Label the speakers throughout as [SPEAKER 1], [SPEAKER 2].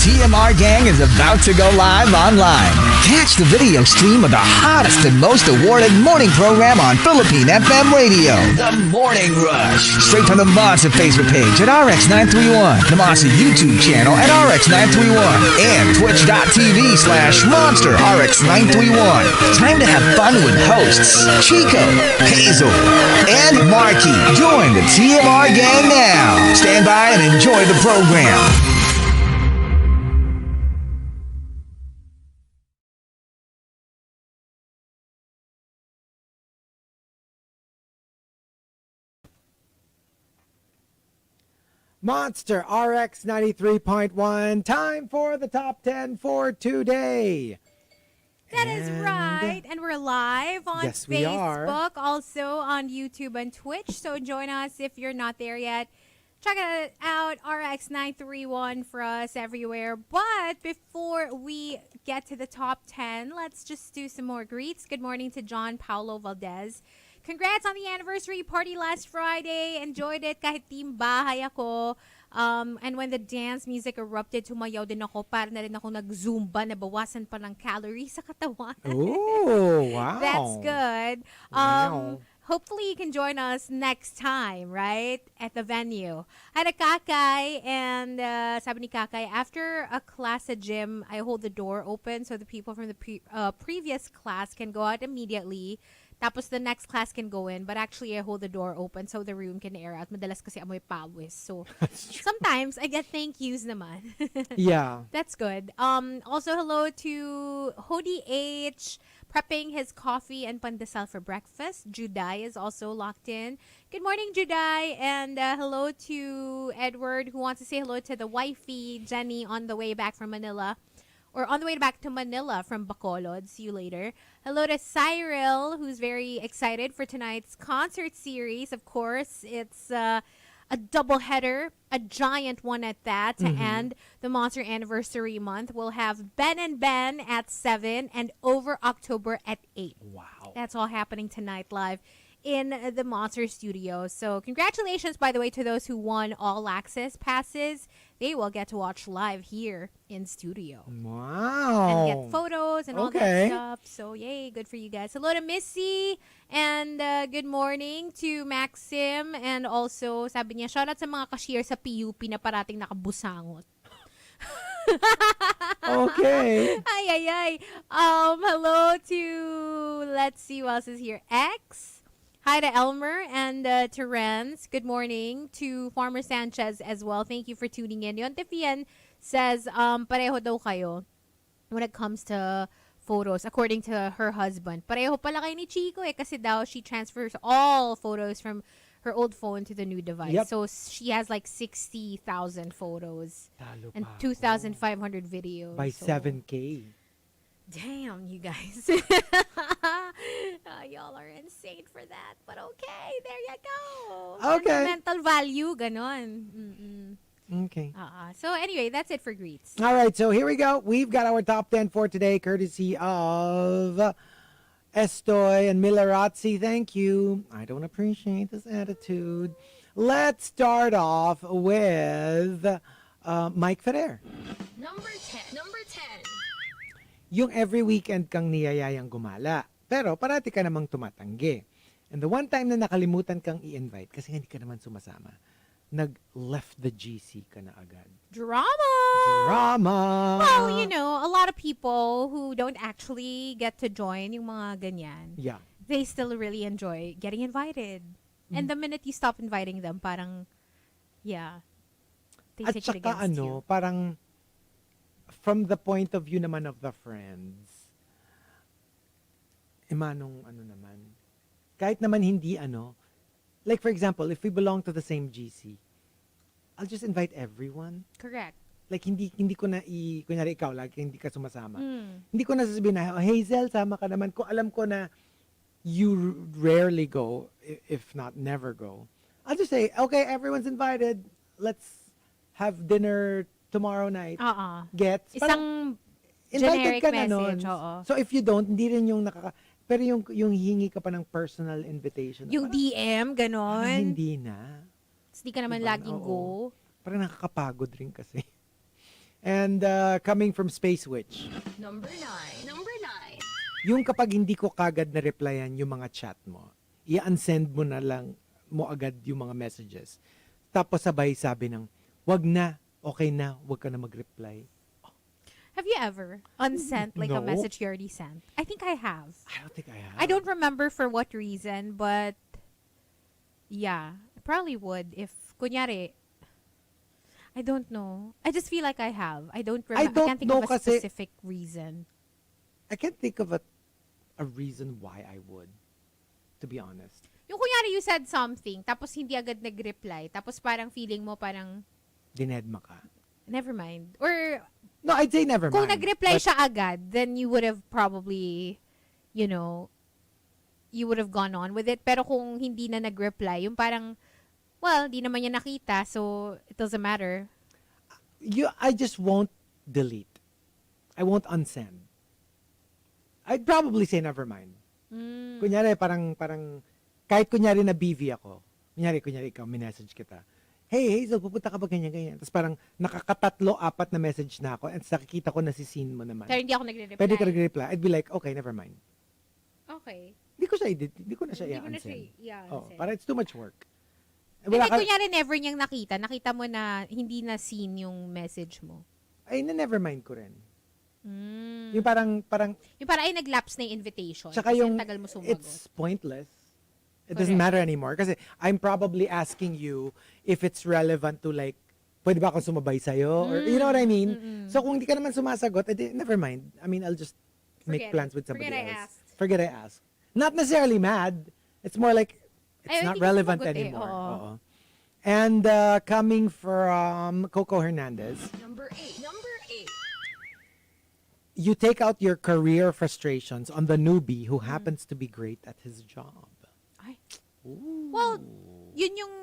[SPEAKER 1] TMR gang is about to go live online. Catch the video stream of the hottest and most awarded morning program on Philippine FM radio, The Morning Rush. Straight from the Monster Facebook page at RX931, the Monster YouTube channel at RX931, and twitch.tv/Monster RX931. Time to have fun with hosts Chico, Hazel, and Marky. Join the TMR gang now. Stand by and enjoy the program.
[SPEAKER 2] Monster RX93.1. Time for the top 10 for today.
[SPEAKER 3] That is right. And we're live on
[SPEAKER 2] Yes, we are.
[SPEAKER 3] Facebook, also on YouTube and Twitch. So join us if you're not there yet. Check it out, RX931 for us everywhere. But before we get to the top 10, let's just do some more greets. Good morning to John Paulo Valdez. Congrats on the anniversary party last Friday. Enjoyed it kahit team bahay ako. And when the dance music erupted, tumayaw din ako. Para na rin ako nag-zumba. Nabawasan pa ng calories sa katawan.
[SPEAKER 2] Oh, wow.
[SPEAKER 3] That's good.
[SPEAKER 2] Wow.
[SPEAKER 3] Hopefully you can join us next time, right? At the venue. Had a Kakay, and sabi ni Kakay, after a class at gym, I hold the door open so the people from the previous class can go out immediately. Tapos the next class can go in, but actually I hold the door open so the room can air out. Madalas kasi amoy pawis. So sometimes I get thank yous naman.
[SPEAKER 2] Yeah.
[SPEAKER 3] That's good. Also hello to Hody H, prepping his coffee and pandesal for breakfast. Juday is also locked in. Good morning, Juday. And hello to Edward, who wants to say hello to the wifey, Jenny, on the way back from Manila. Or on the way back to Manila from Bacolod. See you later. Hello to Cyril, who's very excited for tonight's concert series. Of course, it's a double header, a giant one at that, to end the Monster Anniversary Month. We'll have Ben and Ben at 7 and Over October at 8.
[SPEAKER 2] Wow.
[SPEAKER 3] That's all happening tonight live in the Monster Studio. So congratulations, by the way, to those who won all access passes. They will get to watch live here in studio.
[SPEAKER 2] Wow.
[SPEAKER 3] And get photos and all that stuff. So yay, good for you guys. Hello to Missy. And good morning to Maxim. And also, sabi niya, shoutout sa mga cashier sa PUP na parating nakabusangot.
[SPEAKER 2] Okay.
[SPEAKER 3] Ay. Hello to, let's see who else is here. X. Hi to Elmer and to Renz. Good morning to Farmer Sanchez as well. Thank you for tuning in. Yon Tifian says, pareho daw kayo when it comes to photos, according to her husband. Pareho pala kayo ni Chico kasi daw she transfers all photos from her old phone to the new device.
[SPEAKER 2] Yep.
[SPEAKER 3] So she has like 60,000 photos
[SPEAKER 2] Talo
[SPEAKER 3] and
[SPEAKER 2] pa
[SPEAKER 3] 2,500 videos.
[SPEAKER 2] by
[SPEAKER 3] So,
[SPEAKER 2] 7K.
[SPEAKER 3] damn, you guys. Y'all are insane for that. But okay, there you go.
[SPEAKER 2] Okay.
[SPEAKER 3] Sentimental value, ganon.
[SPEAKER 2] Okay.
[SPEAKER 3] So anyway, that's it for greets.
[SPEAKER 2] All right, so here we go. We've got our top 10 for today, courtesy of Estoy and Milarazzi. Thank you. I don't appreciate this attitude. Let's start off with Mike Ferrer.
[SPEAKER 4] Number 10.
[SPEAKER 2] Yung every weekend kang niyayayang gumala, pero parati ka namang tumatanggi. And the one time na nakalimutan kang i-invite kasi hindi ka naman sumasama, nag-left the GC ka na agad.
[SPEAKER 3] Drama! Well, you know, a lot of people who don't actually get to join yung mga ganyan,
[SPEAKER 2] Yeah.
[SPEAKER 3] they still really enjoy getting invited. And the minute you stop inviting them, parang, yeah, they
[SPEAKER 2] At
[SPEAKER 3] take it
[SPEAKER 2] saka
[SPEAKER 3] against you.
[SPEAKER 2] parang from the point of view naman of the friends, manong naman, kahit naman hindi like for example, if we belong to the same GC, I'll just invite everyone.
[SPEAKER 3] Correct.
[SPEAKER 2] Like hindi ko na kunyari ikaw lagi hindi ka sumasama. Hindi ko na sasabihin na, Hazel, sama ka naman. Kung alam ko na you rarely go, if not never go, I'll just say, okay, everyone's invited. Let's have dinner tomorrow night. Gets?
[SPEAKER 3] Isang
[SPEAKER 2] Invited
[SPEAKER 3] generic
[SPEAKER 2] ka na
[SPEAKER 3] message,
[SPEAKER 2] nun.
[SPEAKER 3] oo.
[SPEAKER 2] So if you don't, hindi rin yung pero yung hingi ka pa ng personal invitation.
[SPEAKER 3] Yung DM, ganon.
[SPEAKER 2] Hindi na.
[SPEAKER 3] Hindi ka naman
[SPEAKER 2] Diba?
[SPEAKER 3] laging
[SPEAKER 2] Oo.
[SPEAKER 3] go.
[SPEAKER 2] Parang nakakapagod rin kasi. And coming from Space Witch.
[SPEAKER 4] Number 9.
[SPEAKER 2] Yung kapag hindi ko kagad na-replyan yung mga chat mo, i-unsend mo na lang mo agad yung mga messages. Tapos sabay sabi ng, wag na, okay na, wag ka na mag-reply.
[SPEAKER 3] Have you ever unsent like a
[SPEAKER 2] No.
[SPEAKER 3] message you already sent? I think I have.
[SPEAKER 2] I don't think I have.
[SPEAKER 3] I don't remember for what reason, but yeah, I probably would if kunyari, I don't know. I just feel like I have. I don't remember. I
[SPEAKER 2] don't
[SPEAKER 3] can't think
[SPEAKER 2] know
[SPEAKER 3] of a
[SPEAKER 2] kasi-
[SPEAKER 3] specific reason.
[SPEAKER 2] I can't think of a reason why I would, to be honest.
[SPEAKER 3] Yung kunyari you said something, tapos hindi agad nag-reply, tapos parang feeling mo parang,
[SPEAKER 2] Dinedma ka.
[SPEAKER 3] never mind. Or
[SPEAKER 2] No, I'd say never
[SPEAKER 3] kung
[SPEAKER 2] mind.
[SPEAKER 3] nag-reply
[SPEAKER 2] But
[SPEAKER 3] siya agad, then you would have probably, you know, you would have gone on with it. Pero kung hindi na nag-reply, yung parang, well, di naman niya nakita, so it doesn't matter.
[SPEAKER 2] I just won't delete. I won't unsend. I'd probably say never mind. Kunyari, parang, kahit kunyari na BV ako, kunyari ikaw, minessage kita, hey, Hazel, pupunta ka ba ganyan? Tapos parang nakakatatlo, 4 na message na ako, and nakikita ko na si scene mo naman.
[SPEAKER 3] Pero hindi ako nagre-reply.
[SPEAKER 2] Pwede ka nag-reply. I'd be like, okay, never mind.
[SPEAKER 3] Okay.
[SPEAKER 2] Hindi ko na siya
[SPEAKER 3] Hindi mo na siya,
[SPEAKER 2] i-unsend.
[SPEAKER 3] yeah,
[SPEAKER 2] Oh,
[SPEAKER 3] unsend.
[SPEAKER 2] para it's too much work.
[SPEAKER 3] Hindi,
[SPEAKER 2] Wala ka,
[SPEAKER 3] kunyari never niyang nakita mo na hindi na seen yung message mo.
[SPEAKER 2] ay, na-never mind ko rin.
[SPEAKER 3] Mm.
[SPEAKER 2] Yung parang,
[SPEAKER 3] Yung parang ay nag-lapse na yung invitation.
[SPEAKER 2] tsaka
[SPEAKER 3] kasi
[SPEAKER 2] yung,
[SPEAKER 3] ang tagal mo sumagot.
[SPEAKER 2] it's pointless. It doesn't
[SPEAKER 3] Correct.
[SPEAKER 2] matter anymore. Kasi I'm probably asking you if it's relevant to like, pwede ba akong sumabay sa'yo? Or, you know what I mean? So kung hindi ka naman sumasagot, edi, never mind. I mean, I'll just make
[SPEAKER 3] Forget
[SPEAKER 2] plans
[SPEAKER 3] it.
[SPEAKER 2] with somebody
[SPEAKER 3] Forget I
[SPEAKER 2] else.
[SPEAKER 3] asked.
[SPEAKER 2] Forget I asked. Not necessarily mad. It's more like, it's
[SPEAKER 3] Ay,
[SPEAKER 2] not
[SPEAKER 3] hindi ko
[SPEAKER 2] relevant
[SPEAKER 3] sumagot eh.
[SPEAKER 2] anymore.
[SPEAKER 3] Oo.
[SPEAKER 2] Oo. And coming from Coco Hernandez,
[SPEAKER 4] Number 8.
[SPEAKER 2] you take out your career frustrations on the newbie who happens to be great at his job.
[SPEAKER 3] Ay.
[SPEAKER 2] Ooh.
[SPEAKER 3] Well, yun yung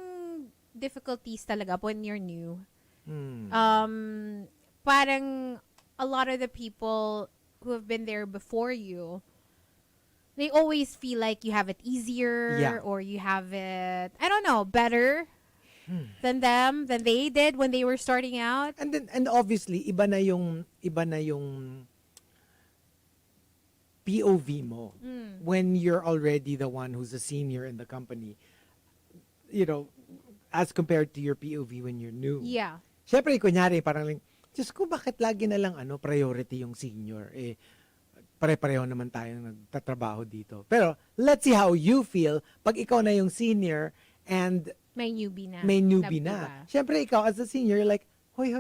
[SPEAKER 3] difficulties talaga when you're new. Parang a lot of the people who have been there before you, they always feel like you have it easier
[SPEAKER 2] Yeah.
[SPEAKER 3] or you have it, I don't know, better than them, than they did when they were starting out.
[SPEAKER 2] And obviously iba na yung POV mo when you're already the one who's a senior in the company. You know, as compared to your POV when you're new.
[SPEAKER 3] Yeah.
[SPEAKER 2] Siyempre, kunyari, parang lang, Diyos ko, bakit lagi na lang priority yung senior? Eh, pare-pareho naman tayo nagtatrabaho dito. Pero, let's see how you feel pag ikaw na yung senior and
[SPEAKER 3] May newbie na.
[SPEAKER 2] may newbie
[SPEAKER 3] Diba?
[SPEAKER 2] na. Siyempre, ikaw as a senior, you're like, hoy,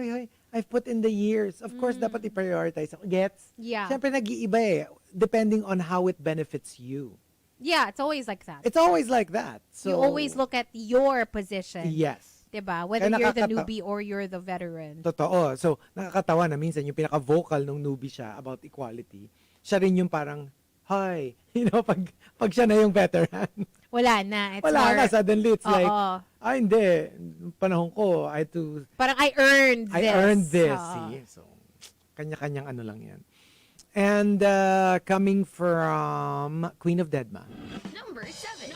[SPEAKER 2] I've put in the years. Of course, dapat i-prioritize ako. Gets?
[SPEAKER 3] Yeah.
[SPEAKER 2] Siyempre, nag-iiba eh. Depending on how it benefits you.
[SPEAKER 3] Yeah, it's always like that.
[SPEAKER 2] It's always like that. So,
[SPEAKER 3] You always look at your position.
[SPEAKER 2] Yes.
[SPEAKER 3] Diba? Whether
[SPEAKER 2] Kaya
[SPEAKER 3] you're the
[SPEAKER 2] nakakata-
[SPEAKER 3] newbie or you're the veteran.
[SPEAKER 2] Totoo. So, nakakatawa na minsan yung pinaka-vocal nung newbie siya about equality, siya rin yung parang, hi. You know, pag siya na yung veteran.
[SPEAKER 3] Wala na. It's
[SPEAKER 2] Wala
[SPEAKER 3] more,
[SPEAKER 2] na. Suddenly, it's like,
[SPEAKER 3] Oo.
[SPEAKER 2] hindi. Nung panahon ko, I had to,
[SPEAKER 3] Parang I earned
[SPEAKER 2] I
[SPEAKER 3] this.
[SPEAKER 2] earned this.
[SPEAKER 3] Oo.
[SPEAKER 2] See? So, kanya-kanyang ano lang yan. And coming from Queen of Deadma,
[SPEAKER 4] Number 7.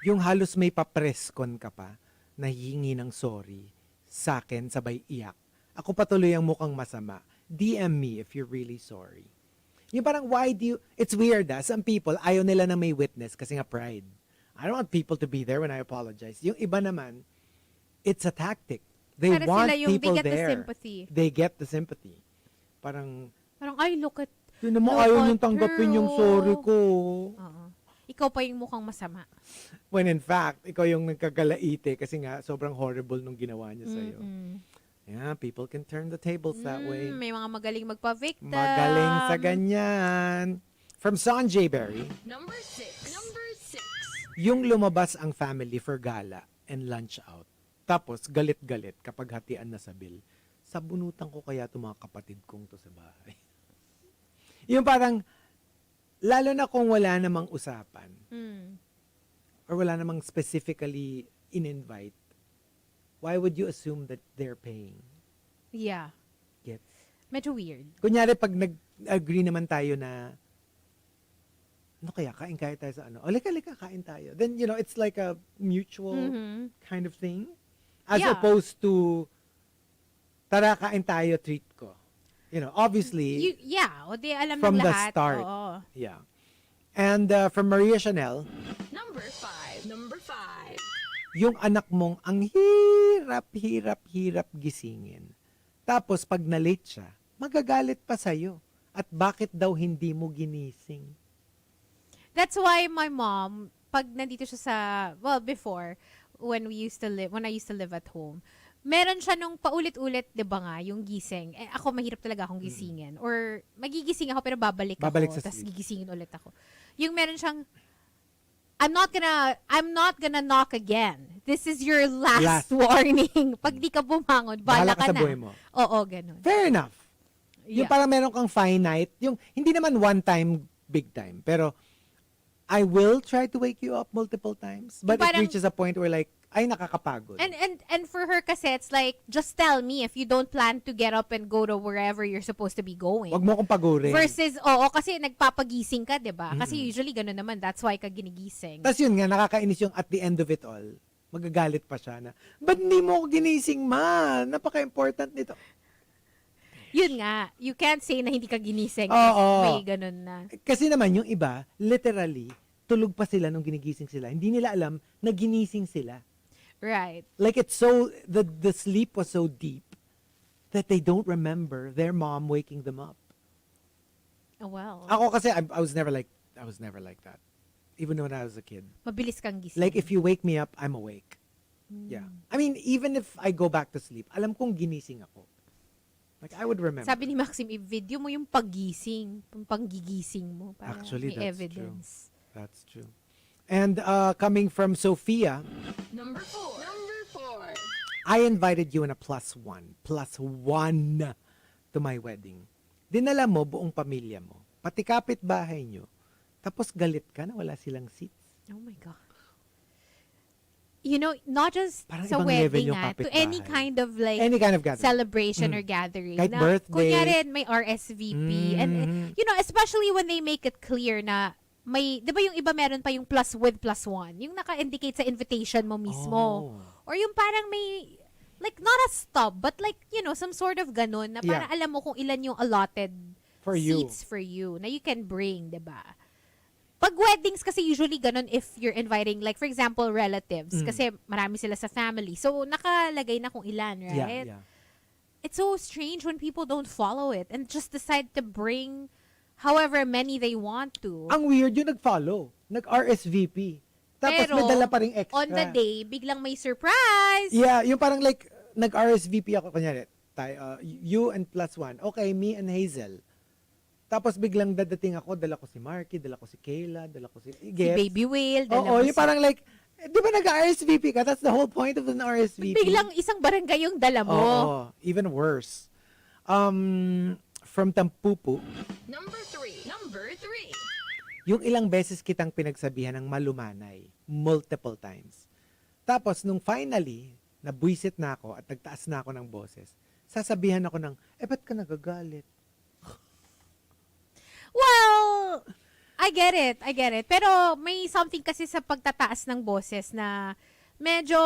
[SPEAKER 2] yung halos may papreskon ka pa, nahihingi ng sorry, sa akin sabay iyak. Ako patuloy ang mukhang masama. DM me if you're really sorry. Yung parang, why do you, it's weird some people, ayaw nila na may witness kasi nga pride. I don't want people to be there when I apologize. Yung iba naman, it's a tactic. They
[SPEAKER 3] Para
[SPEAKER 2] want
[SPEAKER 3] sila yung,
[SPEAKER 2] people
[SPEAKER 3] they get
[SPEAKER 2] there.
[SPEAKER 3] the sympathy.
[SPEAKER 2] They get the sympathy. Parang,
[SPEAKER 3] Ay, look at,
[SPEAKER 2] yun naman
[SPEAKER 3] look
[SPEAKER 2] ayaw
[SPEAKER 3] at
[SPEAKER 2] niyong tanggapin
[SPEAKER 3] her,
[SPEAKER 2] yung sorry ko.
[SPEAKER 3] Oo. Ikaw pa yung mukhang masama.
[SPEAKER 2] When in fact, ikaw yung nagkagalaite kasi nga sobrang horrible nung ginawa niya sa'yo. Yeah, people can turn the tables that way.
[SPEAKER 3] May mga magaling magpa-victim.
[SPEAKER 2] Magaling sa ganyan. From Sanjay Berry,
[SPEAKER 4] Number 6.
[SPEAKER 2] yung lumabas ang family for gala and lunch out. Tapos, galit-galit kapag hatian na sa bill. Sabunutan ko kaya itong mga kapatid kong to sa bahay. Yung parang, lalo na kung wala namang usapan, or wala namang specifically in-invite, why would you assume that they're paying?
[SPEAKER 3] Yeah.
[SPEAKER 2] Gets?
[SPEAKER 3] Medyo weird.
[SPEAKER 2] Kunyari, pag nag-agree naman tayo na, ano kaya, kain kaya tayo sa ano? O, lika, kain tayo. Then, you know, it's like a mutual kind of thing. As
[SPEAKER 3] Yeah.
[SPEAKER 2] opposed to, tara kain tayo, treat ko. You know, obviously,
[SPEAKER 3] O di alam
[SPEAKER 2] from
[SPEAKER 3] ng
[SPEAKER 2] the
[SPEAKER 3] lahat.
[SPEAKER 2] start.
[SPEAKER 3] Oo.
[SPEAKER 2] Yeah. And from Maria Chanel,
[SPEAKER 4] Number 5. Number 5.
[SPEAKER 2] yung anak mong ang hirap gisingin. Tapos pag na-late siya, magagalit pa sa'yo. At bakit daw hindi mo ginising?
[SPEAKER 3] That's why my mom, pag nandito siya sa, well, before, when I used to live at home, meron siya nung paulit-ulit, di ba nga, yung gising. Ako, mahirap talaga akong gisingin. Or, magigising ako, pero babalik
[SPEAKER 2] Babalik
[SPEAKER 3] ako.
[SPEAKER 2] sa
[SPEAKER 3] Tapos
[SPEAKER 2] sleep.
[SPEAKER 3] gigisingin ulit ako. Yung meron siyang, I'm not gonna knock again. This is your last warning. Pag di ka bumangon,
[SPEAKER 2] Bahala
[SPEAKER 3] bala
[SPEAKER 2] ka
[SPEAKER 3] ka
[SPEAKER 2] sa
[SPEAKER 3] na.
[SPEAKER 2] buhay mo.
[SPEAKER 3] Oo, ganun.
[SPEAKER 2] Fair enough. Yung
[SPEAKER 3] Yeah.
[SPEAKER 2] parang meron kang finite, yung hindi naman one time, big time. Pero, I will try to wake you up multiple times. But it
[SPEAKER 3] Parang-
[SPEAKER 2] reaches a point where like, ay nakakapagod.
[SPEAKER 3] And for her kasi, it's like, just tell me if you don't plan to get up and go to wherever you're supposed to be going.
[SPEAKER 2] Wag mo akong pagurin.
[SPEAKER 3] Versus, kasi nagpapagising ka, di ba? Kasi usually ganun naman, that's why ka ginigising.
[SPEAKER 2] Tapos yun nga, nakakainis yung at the end of it all, magagalit pa siya na, ba't hindi mo ako ginising, ma? Napaka-important nito.
[SPEAKER 3] Yun nga, you can't say na hindi ka ginising.
[SPEAKER 2] Oo.
[SPEAKER 3] May ganun na.
[SPEAKER 2] Kasi naman yung iba, literally, tulog pa sila nung ginigising sila. Hindi nila alam na ginising sila.
[SPEAKER 3] Right.
[SPEAKER 2] Like it's so, the sleep was so deep that they don't remember their mom waking them up.
[SPEAKER 3] Oh, well.
[SPEAKER 2] Ako kasi, I was never like that. Even when I was a kid.
[SPEAKER 3] Mabilis kang gising.
[SPEAKER 2] Like if you wake me up, I'm awake. Yeah. I mean, even if I go back to sleep, alam kong ginising ako. Like I would remember.
[SPEAKER 3] Sabi ni Maxim, i-video mo yung paggising, yung panggigising mo. Para
[SPEAKER 2] Actually,
[SPEAKER 3] may
[SPEAKER 2] that's
[SPEAKER 3] evidence.
[SPEAKER 2] That's true. And coming from Sophia,
[SPEAKER 4] Number 4. Number 4.
[SPEAKER 2] I invited you in a +1 to my wedding. Dinala mo buong pamilya mo, pati kapitbahay nyo. Tapos galit ka na wala silang seats.
[SPEAKER 3] Oh my God. You know, not just
[SPEAKER 2] Parang
[SPEAKER 3] sa
[SPEAKER 2] ibang level
[SPEAKER 3] wedding
[SPEAKER 2] yung
[SPEAKER 3] to
[SPEAKER 2] kapitbahay.
[SPEAKER 3] any kind of like
[SPEAKER 2] Any kind of gathering.
[SPEAKER 3] celebration or gathering.
[SPEAKER 2] Kahit
[SPEAKER 3] na,
[SPEAKER 2] birthday.
[SPEAKER 3] Kunyari, may RSVP. And, you know, especially when they make it clear na may, di ba yung iba meron pa yung +1. Yung naka-indicate sa invitation mo mismo.
[SPEAKER 2] Oh.
[SPEAKER 3] Or yung parang may, like, not a stop, but like, you know, some sort of ganun na para alam mo kung ilan yung allotted
[SPEAKER 2] For you.
[SPEAKER 3] seats for you na you can bring, di ba? Pag weddings kasi usually ganun if you're inviting, like for example, relatives. Kasi marami sila sa family. So, nakalagay na kung ilan, right?
[SPEAKER 2] Yeah.
[SPEAKER 3] It's so strange when people don't follow it and just decide to bring however many they want to.
[SPEAKER 2] Ang weird yung nag-follow. Nag-RSVP. Tapos
[SPEAKER 3] Pero,
[SPEAKER 2] may dala pa ring extra.
[SPEAKER 3] on the day, biglang may surprise.
[SPEAKER 2] Yeah, yung parang like, nag-RSVP ako, kunyari, tayo, you and +1. Okay, me and Hazel. Tapos biglang dadating ako, dala ko si Marky, dala ko si Kayla, dala ko si
[SPEAKER 3] Si
[SPEAKER 2] Gets.
[SPEAKER 3] Baby Whale.
[SPEAKER 2] Oo, yung parang like, di ba nag-RSVP ka? That's the whole point of an RSVP.
[SPEAKER 3] Biglang isang barangay yung dala mo.
[SPEAKER 2] Oo, even worse. From Tampupu,
[SPEAKER 4] Number 3. Number 3.
[SPEAKER 2] yung ilang beses kitang pinagsabihan ng malumanay, multiple times. Tapos, nung finally, nabwisit na ako at nagtaas na ako ng boses, sasabihan ako ng, ba't ka nagagalit?
[SPEAKER 3] Well, I get it. Pero may something kasi sa pagtataas ng boses na medyo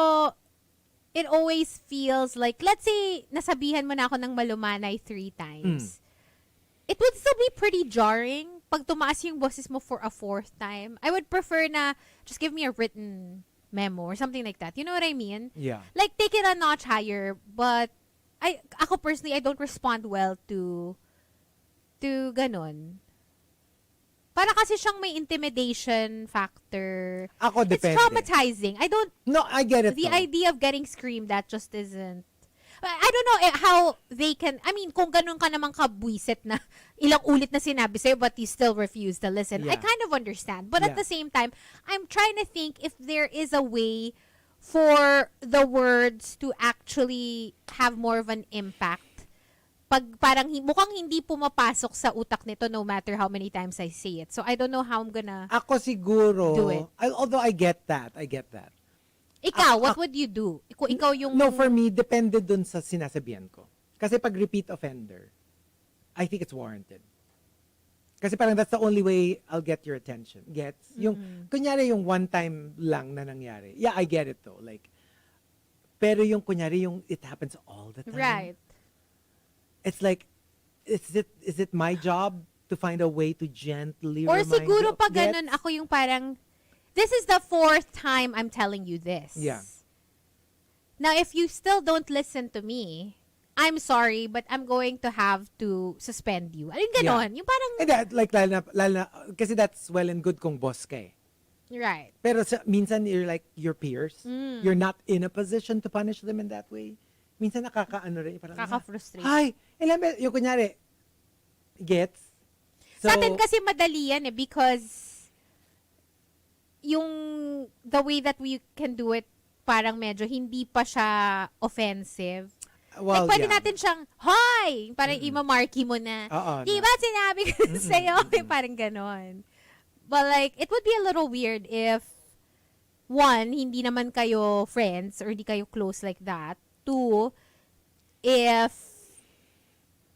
[SPEAKER 3] it always feels like, let's say, nasabihan mo na ako ng malumanay 3 times. It would still be pretty jarring pag tumaas yung boses mo for a 4th time. I would prefer na just give me a written memo or something like that. You know what I mean?
[SPEAKER 2] Yeah.
[SPEAKER 3] Like, take it a notch higher. But, ako personally, I don't respond well to ganon. Para kasi siyang may intimidation factor.
[SPEAKER 2] Ako, depende.
[SPEAKER 3] It's traumatizing.
[SPEAKER 2] No, I get it.
[SPEAKER 3] The
[SPEAKER 2] though.
[SPEAKER 3] idea of getting screamed at just isn't. I don't know how they can, I mean, kung ganun ka naman kabwisit na ilang ulit na sinabi sa'yo but you still refuse to listen. I
[SPEAKER 2] Yeah.
[SPEAKER 3] kind of understand. But at
[SPEAKER 2] Yeah.
[SPEAKER 3] the same time, I'm trying to think if there is a way for the words to actually have more of an impact. Pag parang mukhang hindi pumapasok sa utak nito no matter how many times I say it. So I don't know how I'm gonna
[SPEAKER 2] Ako siguro,
[SPEAKER 3] do it.
[SPEAKER 2] although I get that.
[SPEAKER 3] Ikaw, what would you do? Kung ikaw yung
[SPEAKER 2] No, for me, depende dun sa sinasabihan ko. Kasi pag repeat offender, I think it's warranted. Kasi parang that's the only way I'll get your attention. Gets? Yung, kunyari yung one time lang na nangyari. Yeah, I get it though. Like, pero yung kunyari yung it happens all the time.
[SPEAKER 3] right.
[SPEAKER 2] it's like, is it my job to find a way to gently
[SPEAKER 3] Or
[SPEAKER 2] remind you
[SPEAKER 3] siguro
[SPEAKER 2] of
[SPEAKER 3] pag ganun,
[SPEAKER 2] gets?
[SPEAKER 3] ako yung parang, this is the 4th time I'm telling you this.
[SPEAKER 2] Yeah.
[SPEAKER 3] Now, if you still don't listen to me, I'm sorry, but I'm going to have to suspend you. Alin ganon? Yung parang,
[SPEAKER 2] And that, like, lalo na, kasi that's well and good kung boss ka eh.
[SPEAKER 3] right.
[SPEAKER 2] Pero minsan you're like your peers.
[SPEAKER 3] Mm.
[SPEAKER 2] You're not in a position to punish them in that way. Minsan nakakaano rin. Parang,
[SPEAKER 3] Kaka-frustrate.
[SPEAKER 2] Hi! Yung kunyari, gets?
[SPEAKER 3] Sa atin kasi madali yan eh because yung the way that we can do it parang medyo hindi pa siya offensive.
[SPEAKER 2] well,
[SPEAKER 3] Like, pwede
[SPEAKER 2] yeah.
[SPEAKER 3] natin siyang, hoy! Parang ima-marky mo na.
[SPEAKER 2] Oo,
[SPEAKER 3] Di ba sinabi ko sa'yo? Parang ganon. But like, it would be a little weird if, one, hindi naman kayo friends or hindi kayo close like that. Two, if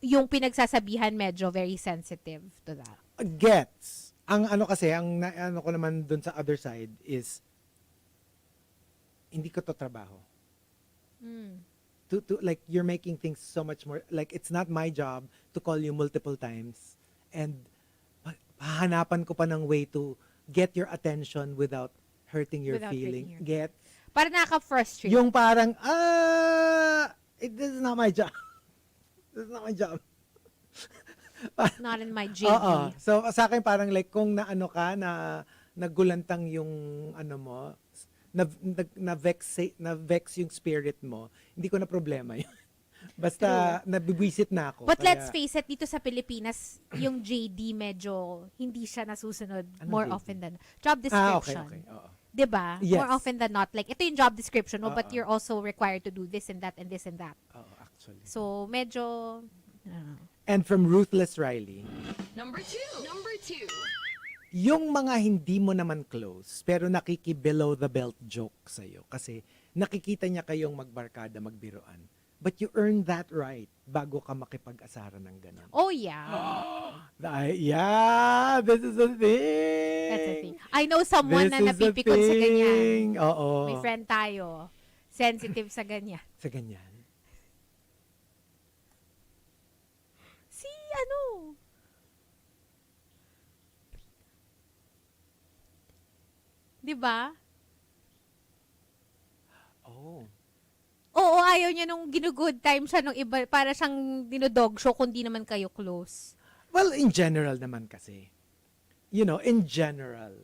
[SPEAKER 3] yung pinagsasabihan medyo very sensitive to that.
[SPEAKER 2] Gets. Ang ano kasi, ano ko naman dun sa other side is, hindi ko to trabaho. To like, you're making things so much more, like, it's not my job to call you multiple times and hahanapan ko pa ng way to get your attention without hurting your
[SPEAKER 3] Without
[SPEAKER 2] feeling.
[SPEAKER 3] hurting your
[SPEAKER 2] Get?
[SPEAKER 3] Parang nakaka-frustrate.
[SPEAKER 2] Yung parang, this is not my job. This is not my job.
[SPEAKER 3] Not in my JD.
[SPEAKER 2] Oo. So, sa akin parang like, kung naano ka, nagulantang yung ano mo, na-vex yung spirit mo, hindi ko na problema yun. Basta, nabibwisit na ako.
[SPEAKER 3] But
[SPEAKER 2] Kaya-
[SPEAKER 3] let's face it, dito sa Pilipinas, yung JD medyo hindi siya nasusunod
[SPEAKER 2] Anong
[SPEAKER 3] more
[SPEAKER 2] JD?
[SPEAKER 3] often than job
[SPEAKER 2] Okay,
[SPEAKER 3] description.
[SPEAKER 2] okay. Oo.
[SPEAKER 3] Diba?
[SPEAKER 2] Yes.
[SPEAKER 3] More often than not. Like, ito yung job description mo, but
[SPEAKER 2] Oo.
[SPEAKER 3] you're also required to do this and that and this and that.
[SPEAKER 2] Oo, actually.
[SPEAKER 3] So, medyo,
[SPEAKER 2] And from Ruthless Riley,
[SPEAKER 4] Number 2. Number 2.
[SPEAKER 2] yung mga hindi mo naman close, pero nakiki-below the belt joke sa'yo. Kasi nakikita niya kayong magbarkada, magbiroan. But you earn that right bago ka makipag-asaran ng ganun.
[SPEAKER 3] oh yeah.
[SPEAKER 2] Yeah, this is the thing.
[SPEAKER 3] That's the thing. I know someone
[SPEAKER 2] This
[SPEAKER 3] na
[SPEAKER 2] is the
[SPEAKER 3] napipikon sa ganyan.
[SPEAKER 2] thing. Oo.
[SPEAKER 3] May friend tayo. Sensitive sa ganyan.
[SPEAKER 2] Sa ganyan.
[SPEAKER 3] Si ano? Diba?
[SPEAKER 2] Oh.
[SPEAKER 3] Oo, ayaw niya nung ginugood time siya nung iba, para siyang dinodog show kung di naman kayo close.
[SPEAKER 2] Well, in general naman kasi. You know, in general.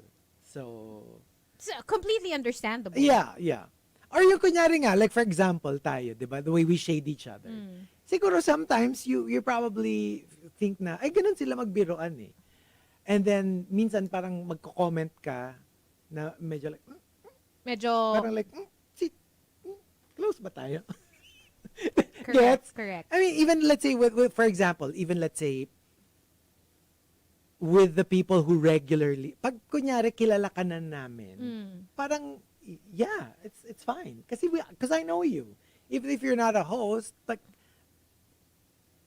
[SPEAKER 2] So,
[SPEAKER 3] So, completely understandable.
[SPEAKER 2] yeah. Or yung kunyari nga, like for example, tayo, di ba? The way we shade each other. Siguro sometimes you probably think na, ay, ganun sila magbiroan eh. And then, minsan parang magko-comment ka na medyo like,
[SPEAKER 3] Medyo,
[SPEAKER 2] parang like, close ba tayo?
[SPEAKER 3] correct,
[SPEAKER 2] Gets?
[SPEAKER 3] correct.
[SPEAKER 2] I mean, even let's say, for example, even let's say, with the people who regularly, pag kunyari kilala ka na namin, parang, yeah, it's fine. Because I know you. Even if you're not a host, like,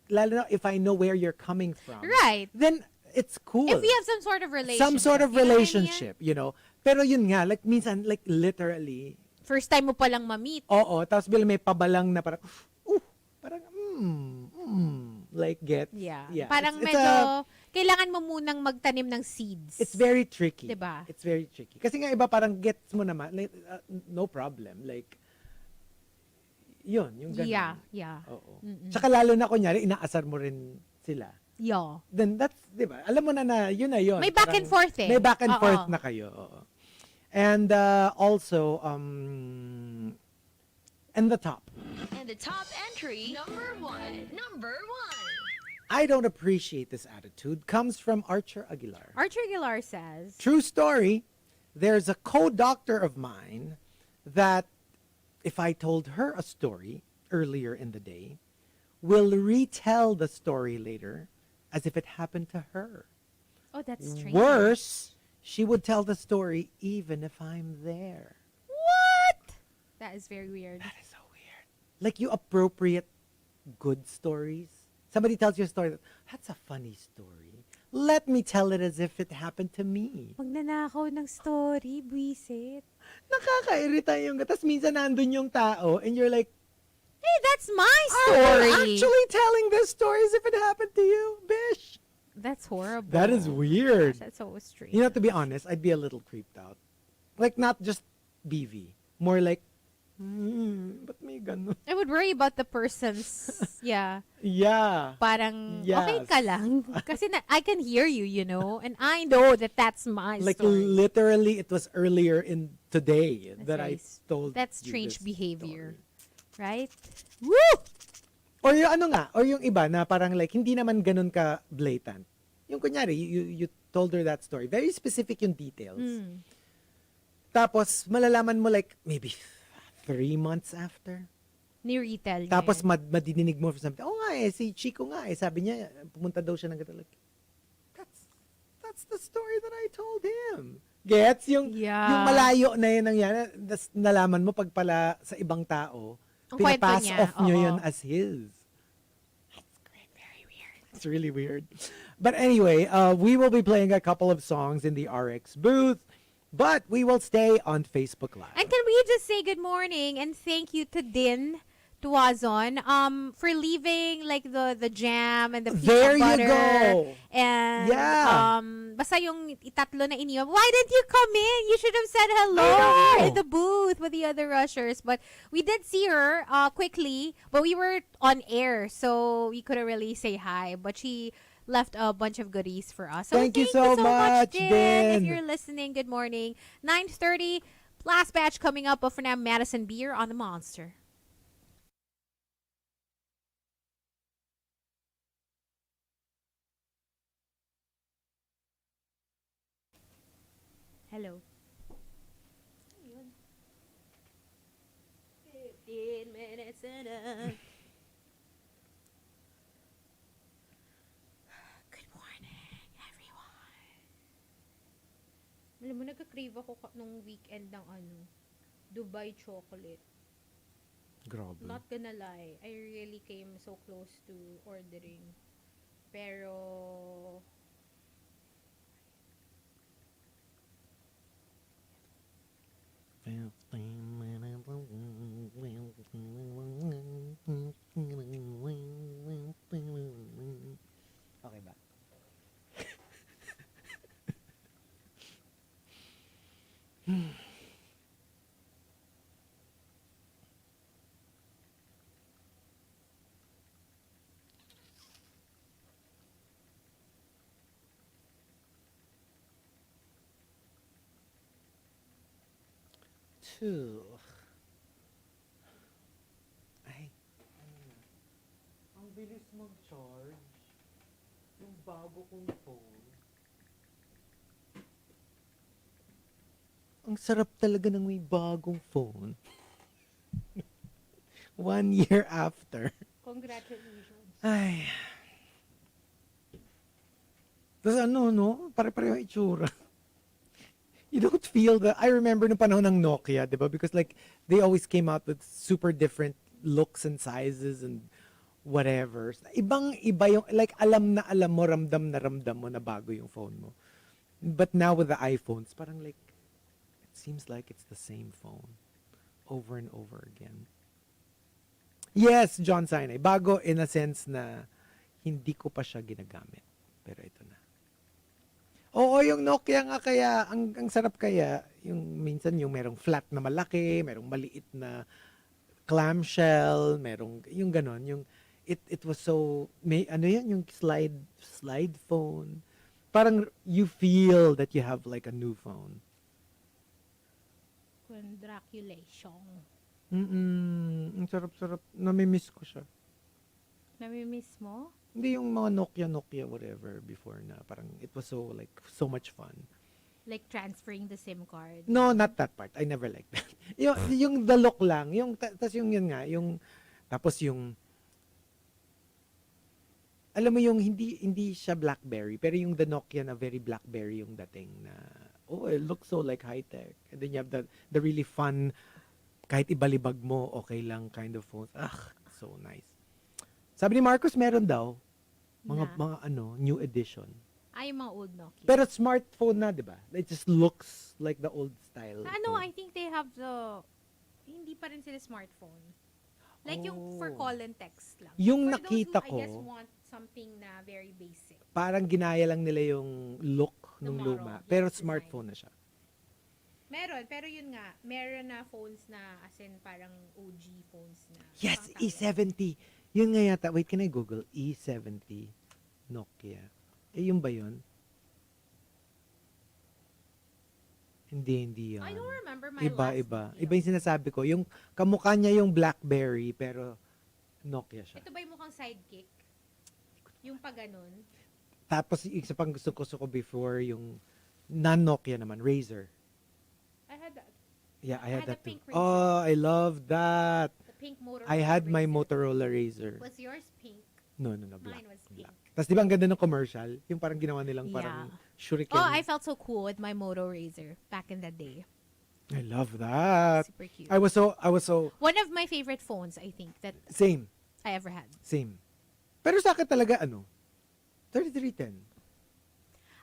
[SPEAKER 2] lalo na if I know where you're coming from.
[SPEAKER 3] Right.
[SPEAKER 2] Then, it's cool.
[SPEAKER 3] If we have some sort of relationship.
[SPEAKER 2] Some sort of
[SPEAKER 3] you know what I mean?
[SPEAKER 2] relationship, you know. Pero yun nga, like, minsan, like, literally,
[SPEAKER 3] First time mo palang ma-meet.
[SPEAKER 2] oo, tapos bilang may pabalang na parang, parang, like, get.
[SPEAKER 3] Yeah.
[SPEAKER 2] Yeah.
[SPEAKER 3] Parang
[SPEAKER 2] It's
[SPEAKER 3] medyo, kailangan mo munang magtanim ng seeds.
[SPEAKER 2] it's very tricky.
[SPEAKER 3] Diba?
[SPEAKER 2] It's very tricky. Kasi nga iba parang gets mo naman, like, no problem. Like, yun, yung ganun.
[SPEAKER 3] Yeah.
[SPEAKER 2] Oo. Tsaka lalo na kunyari, inaasar mo rin sila.
[SPEAKER 3] Yeah.
[SPEAKER 2] Then that's, di ba? Alam mo na yun na yun.
[SPEAKER 3] May back and forth eh.
[SPEAKER 2] May back and
[SPEAKER 3] Oo.
[SPEAKER 2] forth na kayo. Oo. And also, and the top.
[SPEAKER 4] And the top entry, number 1. Number 1.
[SPEAKER 2] I don't appreciate this attitude comes from Archer Aguilar.
[SPEAKER 3] Archer Aguilar says,
[SPEAKER 2] True story. There's a co-doctor of mine that if I told her a story earlier in the day, will retell the story later as if it happened to her.
[SPEAKER 3] oh, that's strange.
[SPEAKER 2] Worse, she would tell the story even if I'm there.
[SPEAKER 3] What? That is very weird.
[SPEAKER 2] That is so weird. Like you appropriate good stories. Somebody tells you a story. That's a funny story. Let me tell it as if it happened to me.
[SPEAKER 3] Magnanakaw ng story, buisit.
[SPEAKER 2] Nakakairita yung... Tapos minsan nandun yung tao and you're like,
[SPEAKER 3] Hey, that's my
[SPEAKER 2] I'm
[SPEAKER 3] story.
[SPEAKER 2] actually telling this story as if it happened to you, bish.
[SPEAKER 3] That's horrible.
[SPEAKER 2] That is weird.
[SPEAKER 3] Gosh, that's so strange.
[SPEAKER 2] You know, to be honest, I'd be a little creeped out. Like, not just BV. More like, ba't may ganun?
[SPEAKER 3] I would worry about the person's, yeah,
[SPEAKER 2] Yeah.
[SPEAKER 3] parang
[SPEAKER 2] Yes.
[SPEAKER 3] okay ka lang. Kasi I can hear you, and I know that that's my
[SPEAKER 2] Like,
[SPEAKER 3] story.
[SPEAKER 2] literally, it was earlier in today that I
[SPEAKER 3] very
[SPEAKER 2] told
[SPEAKER 3] That's
[SPEAKER 2] you
[SPEAKER 3] strange
[SPEAKER 2] this
[SPEAKER 3] behavior.
[SPEAKER 2] story.
[SPEAKER 3] Right? Woo!
[SPEAKER 2] Or yung ano nga, or yung iba na parang like, hindi naman ganun ka blatant. Yung kunyari, you told her that story. Very specific yung details. Tapos, malalaman mo like, maybe 3 months after.
[SPEAKER 3] Ni-retell niya.
[SPEAKER 2] Tapos, madidinig mo from something, nga si Chico nga sabi niya, pumunta daw siya ng ganito. Like, that's the story that I told him. Gets? Yung malayo na yun nangyari, nalaman mo pag pala sa ibang tao,
[SPEAKER 3] Ang kwento
[SPEAKER 2] pinapass
[SPEAKER 3] niya,
[SPEAKER 2] off nyo
[SPEAKER 3] oo.
[SPEAKER 2] yun as his. That's great. Very weird. It's really weird. But anyway, we will be playing a couple of songs in the RX booth, but we will stay on Facebook Live.
[SPEAKER 3] And can we just say good morning and thank you to Din Tuazon for leaving like the jam and the pizza
[SPEAKER 2] There you
[SPEAKER 3] butter.
[SPEAKER 2] go.
[SPEAKER 3] And
[SPEAKER 2] Yeah.
[SPEAKER 3] basta yung itatlo na iniwan. Why didn't you come in? You should have said hello
[SPEAKER 2] I know.
[SPEAKER 3] here in the booth with the other rushers. But we did see her quickly, but we were on air, so we couldn't really say hi. But she left a bunch of goodies for us. So
[SPEAKER 2] Thank you so much,
[SPEAKER 3] Din.
[SPEAKER 2] Din.
[SPEAKER 3] If you're listening, good morning. 9:30, last batch coming up. But for now, Madison Beer on the Monster. Hello. 15 minutes in a... Good morning, everyone. Alam mo, nagka-crave ako nung weekend ng Dubai chocolate.
[SPEAKER 2] Grabe.
[SPEAKER 3] Not gonna lie, I really came so close to ordering. Pero...
[SPEAKER 2] Okay ba? Two. Ay. Ang bilis mag-charge. Yung bago kong phone. Ang sarap talaga ng may bagong phone. 1 year after.
[SPEAKER 3] Congratulations.
[SPEAKER 2] Ay. Tapos no? Pare-pareho yung itsura. You don't feel the... I remember nung panahon ng Nokia, di ba? Because like, they always came out with super different looks and sizes and whatever. Ibang-iba yung... Like, alam mo, ramdam mo na bago yung phone mo. But now with the iPhones, parang like, it seems like it's the same phone. Over and over again. Yes, John Sinai. Bago in a sense na hindi ko pa siya ginagamit. Pero ito na. Oo, yung Nokia nga kaya, ang sarap kaya, yung minsan yung merong flat na malaki, merong maliit na clamshell, merong, yung ganon, yung, it was so, yung slide phone. Parang you feel that you have like a new phone.
[SPEAKER 3] Congratulations.
[SPEAKER 2] Ang sarap-sarap. Namimiss ko siya.
[SPEAKER 3] Namimiss mo?
[SPEAKER 2] Hindi yung mga Nokia, whatever, before na. Parang it was so much fun.
[SPEAKER 3] Like transferring the SIM card?
[SPEAKER 2] No, not that part. I never liked that. yung the look lang. Tas yung yun nga, tapos yung, alam mo yung hindi siya BlackBerry, pero yung the Nokia na very BlackBerry yung dating na, it looks so like high-tech. And then you have the really fun, kahit ibalibag mo, okay lang kind of phones. So nice. Sabi ni Marcos, meron daw. Mga new edition.
[SPEAKER 3] Ay, yung mga old Nokia.
[SPEAKER 2] Pero smartphone na, di ba? It just looks like the old style.
[SPEAKER 3] Ano,
[SPEAKER 2] phone.
[SPEAKER 3] I think they have hindi pa rin sila smartphone. Like yung for call and text lang.
[SPEAKER 2] Yung
[SPEAKER 3] For
[SPEAKER 2] nakita
[SPEAKER 3] those who, I guess,
[SPEAKER 2] ko,
[SPEAKER 3] want something na very basic.
[SPEAKER 2] parang ginaya lang nila yung look
[SPEAKER 3] The
[SPEAKER 2] nung
[SPEAKER 3] model,
[SPEAKER 2] luma.
[SPEAKER 3] yes,
[SPEAKER 2] Pero
[SPEAKER 3] design.
[SPEAKER 2] smartphone na siya.
[SPEAKER 3] Meron, pero yun nga, meron na phones na as in parang OG phones na.
[SPEAKER 2] Yes,
[SPEAKER 3] pang tawag.
[SPEAKER 2] E70. Yun nga yata. Wait, can I Google? E70 Nokia. Yun ba yun? Hindi yun.
[SPEAKER 3] I don't remember my
[SPEAKER 2] Iba.
[SPEAKER 3] last Nokia.
[SPEAKER 2] Iba yung sinasabi ko. Yung kamukha niya yung BlackBerry, pero Nokia siya.
[SPEAKER 3] Ito ba yung mukhang sidekick? Yung pa ganun?
[SPEAKER 2] Tapos yung isa pang gusto ko before, yung non-Nokia naman, Razer.
[SPEAKER 3] I had that.
[SPEAKER 2] Yeah, I had
[SPEAKER 3] the
[SPEAKER 2] that too.
[SPEAKER 3] pink Razer.
[SPEAKER 2] Oh, I love that.
[SPEAKER 3] The pink Motorola
[SPEAKER 2] I had my
[SPEAKER 3] Razr.
[SPEAKER 2] Motorola Razer.
[SPEAKER 3] Was yours pink?
[SPEAKER 2] No, black.
[SPEAKER 3] Mine was pink.
[SPEAKER 2] Tapos di ba ang ganda ng commercial? Yung parang ginawa nilang parang shuriken.
[SPEAKER 3] Oh, I felt so cool with my Moto Razr back in the day.
[SPEAKER 2] I love that.
[SPEAKER 3] Super cute.
[SPEAKER 2] I was so
[SPEAKER 3] One of my favorite phones, I think, that
[SPEAKER 2] same.
[SPEAKER 3] I ever had.
[SPEAKER 2] Same. Pero sa akin talaga 3310